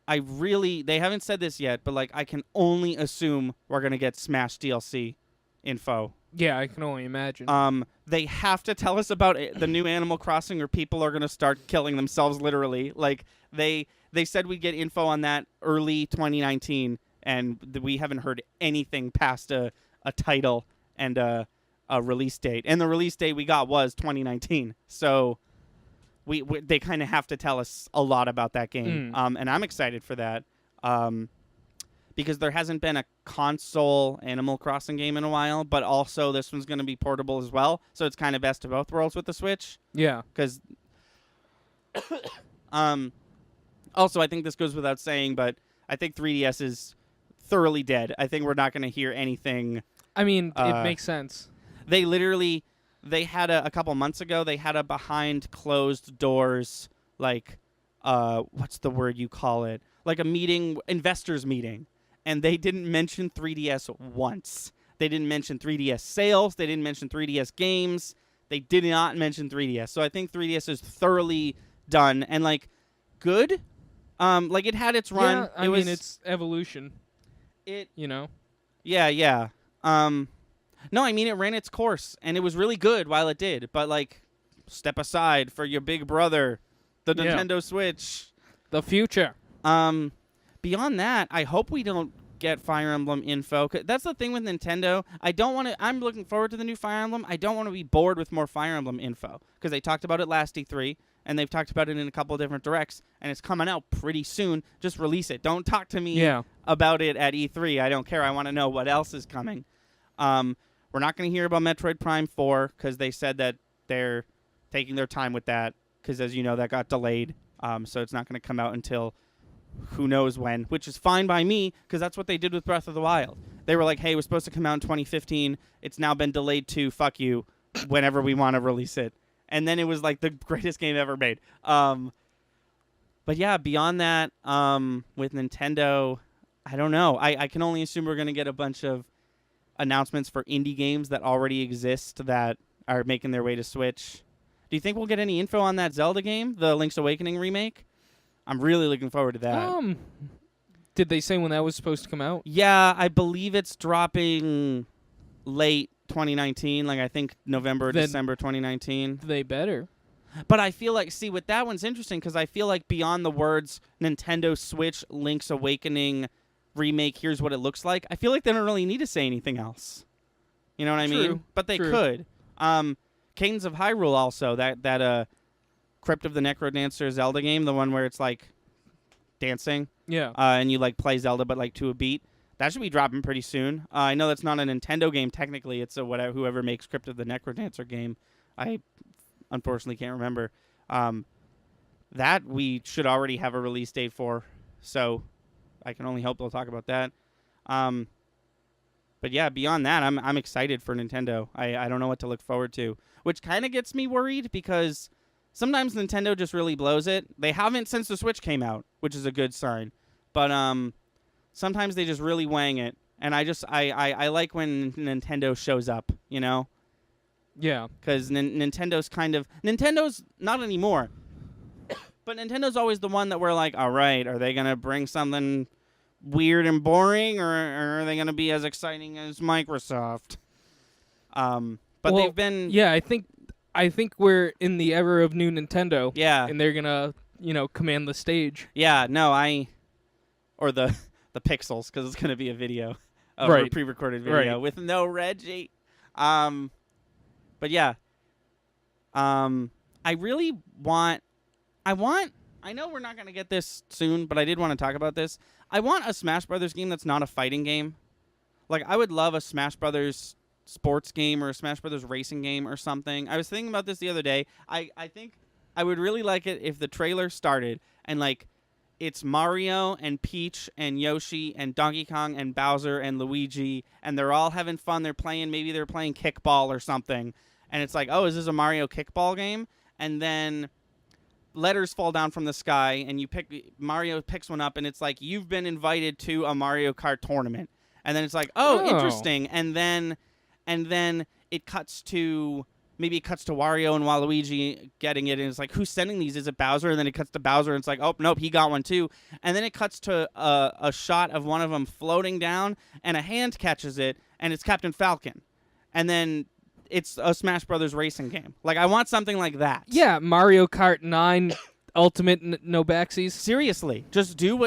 they haven't said this yet, but like I can only assume we're gonna get Smash DLC info. Yeah, I can only imagine. They have to tell us about the new Animal Crossing, or people are gonna start killing themselves literally. Like they said we'd get info on that early 2019, and we haven't heard anything past a title and a release date. And the release date we got was 2019, so. They kind of have to tell us a lot about that game, and I'm excited for that, because there hasn't been a console Animal Crossing game in a while, but also this one's going to be portable as well, so it's kind of best of both worlds with the Switch. Yeah. Because, also I think this goes without saying, but I think 3DS is thoroughly dead. I think we're not going to hear anything. I mean, it makes sense. They had a couple months ago, they had a behind closed doors, like, what's the word you call it? Like a meeting, investors meeting. And they didn't mention 3DS once. They didn't mention 3DS sales. They didn't mention 3DS games. They did not mention 3DS. So I think 3DS is thoroughly done and, like, good. Like, it had its run. Yeah, I mean, it's evolution. You know? Yeah. No, I mean, it ran its course, and it was really good while it did. But, like, step aside for your big brother, the Nintendo Switch. The future. Beyond that, I hope we don't get Fire Emblem info. 'Cause that's the thing with Nintendo. I'm looking forward to the new Fire Emblem. I don't want to be bored with more Fire Emblem info, because they talked about it last E3, and they've talked about it in a couple of different directs, and it's coming out pretty soon. Just release it. Don't talk to me about it at E3. I don't care. I want to know what else is coming. We're not going to hear about Metroid Prime 4 because they said that they're taking their time with that because, as you know, that got delayed. So it's not going to come out until who knows when, which is fine by me because that's what they did with Breath of the Wild. They were like, hey, it was supposed to come out in 2015. It's now been delayed to, fuck you, whenever we want to release it. And then it was like the greatest game ever made. But yeah, beyond that, with Nintendo, I don't know. I can only assume we're going to get a bunch of announcements for indie games that already exist that are making their way to Switch. Do you think we'll get any info on that Zelda game, the Link's Awakening remake? I'm really looking forward to that. Did they say when that was supposed to come out? Yeah, I believe it's dropping late 2019, like I think November, December 2019. They better. But I feel like, see, with that one's interesting because I feel like beyond the words Nintendo Switch Link's Awakening remake, here's what it looks like, I feel like they don't really need to say anything else. You know what I mean? But they could. Cadence of Hyrule also, that Crypt of the Necrodancer Zelda game, the one where it's like dancing. Yeah. And you like play Zelda but like to a beat. That should be dropping pretty soon. I know that's not a Nintendo game technically. It's a whoever makes Crypt of the Necrodancer game. I unfortunately can't remember. That we should already have a release date for. So I can only hope they'll talk about that. But yeah, beyond that, I'm excited for Nintendo. I don't know what to look forward to, which kind of gets me worried because sometimes Nintendo just really blows it. They haven't since the Switch came out, which is a good sign. But sometimes they just really wang it, and I like when Nintendo shows up, you know? Yeah. Because Nintendo's not anymore. But Nintendo's always the one that we're like, all right, are they going to bring something weird and boring, or are they going to be as exciting as Microsoft? But they've been... Yeah, I think we're in the era of new Nintendo. Yeah. And they're going to, command the stage. Yeah, no, or the pixels, because it's going to be a video. A pre-recorded video with no Reggie. But yeah. I really want... I know we're not going to get this soon, but I did want to talk about this. I want a Smash Brothers game that's not a fighting game. Like, I would love a Smash Brothers sports game or a Smash Brothers racing game or something. I was thinking about this the other day. I think I would really like it if the trailer started and, like, it's Mario and Peach and Yoshi and Donkey Kong and Bowser and Luigi, and they're all having fun. Maybe they're playing kickball or something. And it's like, oh, is this a Mario kickball game? And then letters fall down from the sky, and Mario picks one up, and it's like, you've been invited to a Mario Kart tournament. And then it's like, oh. Interesting. And then it cuts to maybe it cuts to Wario and Waluigi getting it, and it's like, who's sending these? Is it Bowser? And then it cuts to Bowser, and it's like, oh, nope, he got one too. And then it cuts to a shot of one of them floating down, and a hand catches it, and it's Captain Falcon. And then it's a Smash Brothers racing game. Like, I want something like that. Yeah, Mario Kart 9 Ultimate no backsies. Seriously, just do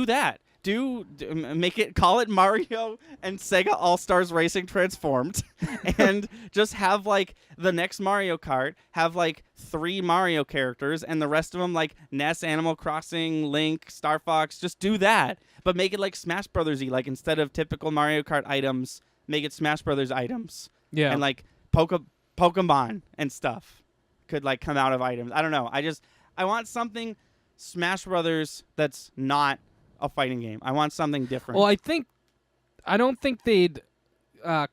that. Make it, call it Mario and Sega All-Stars Racing Transformed, and just have like the next Mario Kart have like 3 Mario characters, and the rest of them like NES, Animal Crossing, Link, Star Fox. Just do that, but make it like Smash Brothers-y. Like, instead of typical Mario Kart items, make it Smash Brothers items. Yeah. And like Pokemon and stuff could like come out of items. I don't know. I want something Smash Brothers that's not a fighting game. I want something different. Well, I don't think they'd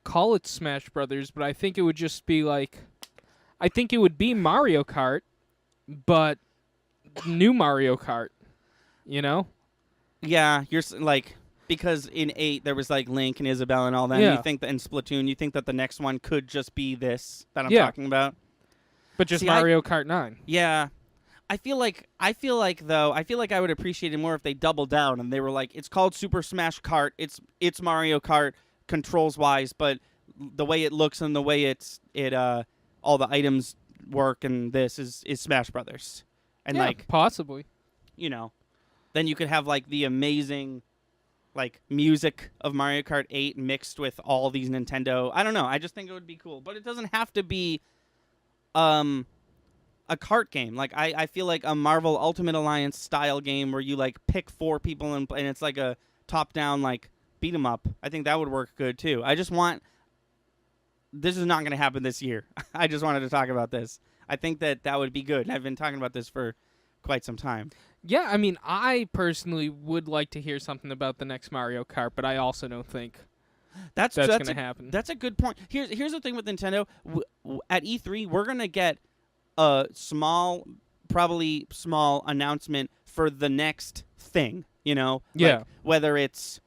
call it Smash Brothers, but I think it would just be like, I think it would be Mario Kart, but new Mario Kart. You know? Yeah, like, because in 8 there was like Link and Isabelle and all that. Yeah. And you think that in Splatoon, you think that the next one could just be this that I'm Yeah. talking about. But just See, Mario Kart 9. Yeah. I feel like I would appreciate it more if they doubled down and they were like, it's called Super Smash Kart. It's Mario Kart controls wise, but the way it looks and the way all the items work and this is Smash Brothers. And Yeah, like, possibly. you know, then you could have like the amazing like music of Mario Kart 8 mixed with all these Nintendo. I don't know. I just think it would be cool, but it doesn't have to be a kart game. Like, I feel like a Marvel Ultimate Alliance style game where you like pick 4 people and it's like a top down like beat 'em up. I think that would work good too. This is not going to happen this year. I just wanted to talk about this. I think that would be good. I've been talking about this for quite some time. Yeah, I mean, I personally would like to hear something about the next Mario Kart, but I also don't think That's going to happen. That's a good point. Here's the thing with Nintendo. At E3, we're going to get a probably small announcement for the next thing, you know? Yeah. Like, whether it's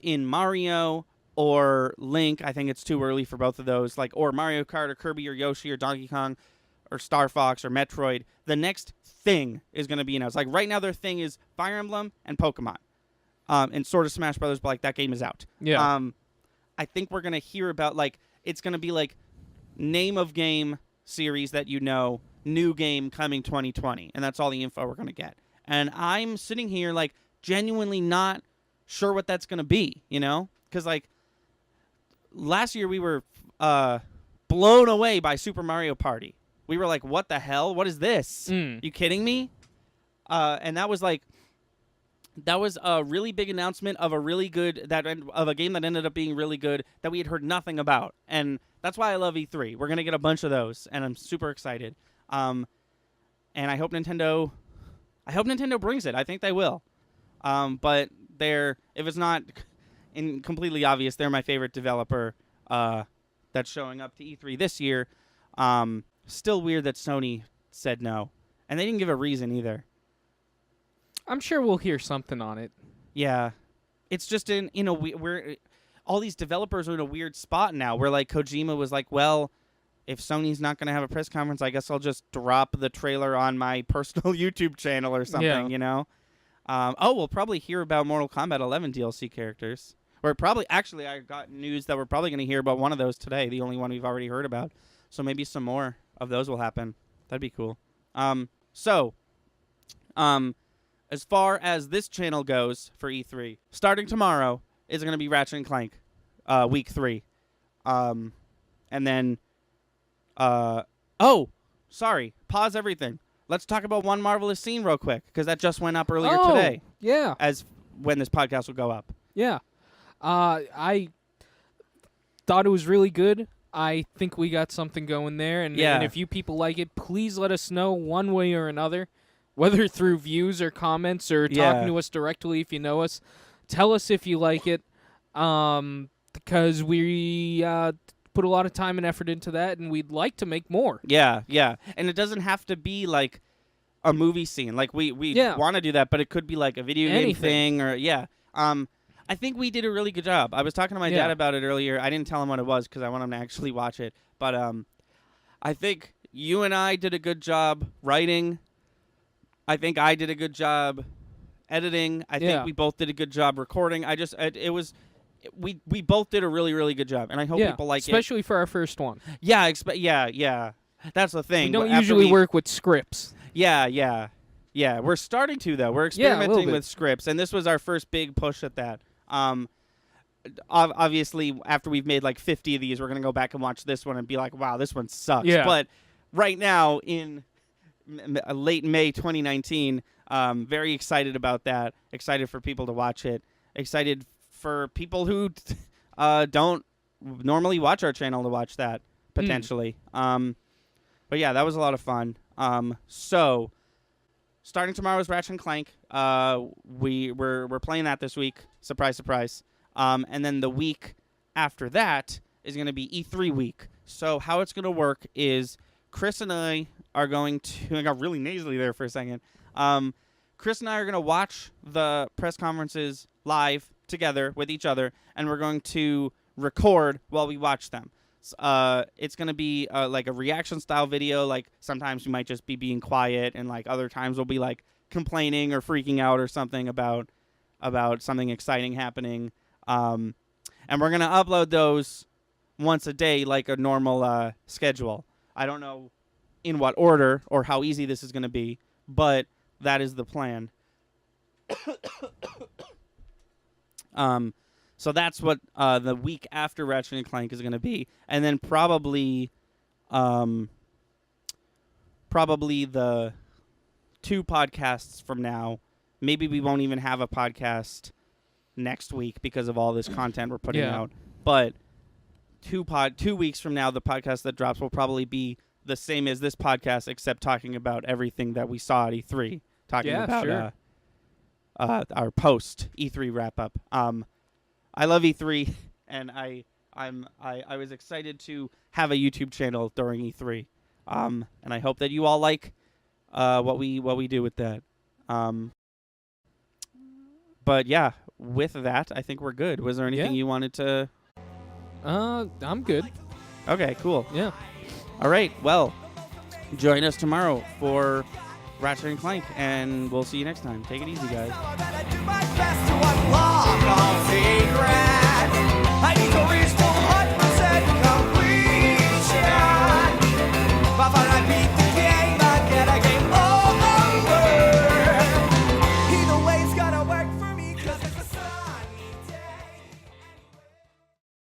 in Mario or Link, I think it's too early for both of those, like, or Mario Kart or Kirby or Yoshi or Donkey Kong or Star Fox or Metroid. The next thing is going to be announced. Like, right now their thing is Fire Emblem and Pokemon. And sort of Smash Brothers, but like that game is out. Yeah. I think we're going to hear about, like, it's going to be like name of game series that you know, new game coming 2020, and that's all the info we're going to get. And I'm sitting here like genuinely not sure what that's going to be, you know? Because like last year we were blown away by Super Mario Party. We were like, what the hell? What is this? You kidding me? And that was a really big announcement of a really good of a game that ended up being really good that we had heard nothing about, and that's why I love E3. We're gonna get a bunch of those, and I'm super excited. And I hope Nintendo brings it. I think they will. But if it's not completely obvious, they're my favorite developer that's showing up to E3 this year. Still weird that Sony said no, and they didn't give a reason either. I'm sure we'll hear something on it. Yeah, it's just we're all these developers are in a weird spot now. Where like Kojima was like, well, if Sony's not going to have a press conference, I guess I'll just drop the trailer on my personal YouTube channel or something. Yeah. You know. We'll probably hear about Mortal Kombat 11 DLC characters. Or probably actually, I got news that we're probably going to hear about one of those today. The only one we've already heard about. So maybe some more of those will happen. That'd be cool. As far as this channel goes for E3, starting tomorrow is going to be Ratchet & Clank, week 3. And then, sorry, pause everything. Let's talk about One Marvelous Scene real quick, because that just went up earlier today, Yeah. as when this podcast will go up. Yeah. I thought it was really good. I think we got something going there. And if you people like it, please let us know one way or another, whether through views or comments or talking to us directly if you know us. Tell us if you like it, because we put a lot of time and effort into that, and we'd like to make more. Yeah. And it doesn't have to be like a movie scene. Like we want to do that, but it could be like a video game thing or I think we did a really good job. I was talking to my dad about it earlier. I didn't tell him what it was because I want him to actually watch it. But I think you and I did a good job writing. I think I did a good job editing. I Yeah. think we both did a good job recording. We both did a really, really good job, and I hope people like it. especially for our first one. Yeah, yeah. That's the thing. We don't After usually we- work with scripts. Yeah. We're starting to though. We're Yeah, a little experimenting bit. with scripts, and this was our first big push at that. Obviously, after we've made like 50 of these, we're gonna go back and watch this one and be like, "Wow, this one sucks." Yeah. But right now, in late May 2019, very excited about that. Excited for people to watch it. Excited for people who don't normally watch our channel to watch that potentially. But yeah, that was a lot of fun. So starting tomorrow is Ratchet and Clank. We're playing that this week. Surprise, surprise. And then the week after that is going to be E3 week. So how it's going to work is Chris and I are going to. I got really nasally there for a second. Chris and I are going to watch the press conferences live together with each other, and we're going to record while we watch them. It's going to be like a reaction style video. Like sometimes we might just be being quiet, and like other times we'll be like complaining or freaking out or something about something exciting happening. And we're going to upload those once a day like a normal schedule. I don't know in what order or how easy this is going to be, but that is the plan. So that's what the week after Ratchet and Clank is going to be, and then probably the 2 podcasts from now. Maybe we won't even have a podcast next week because of all this content we're putting Yeah. out. But 2 weeks from now, the podcast that drops will probably be the same as this podcast, except talking about everything that we saw at E3. Talking Yeah, about sure. our post E3 wrap up. I love E3, and I was excited to have a YouTube channel during E3, and I hope that you all like what we do with that. But yeah, with that, I think we're good. Was there anything Yeah. you wanted to? I'm good. Okay, cool. Yeah. All right, well, join us tomorrow for Ratchet and Clank, and we'll see you next time. Take it easy, guys. I better do my best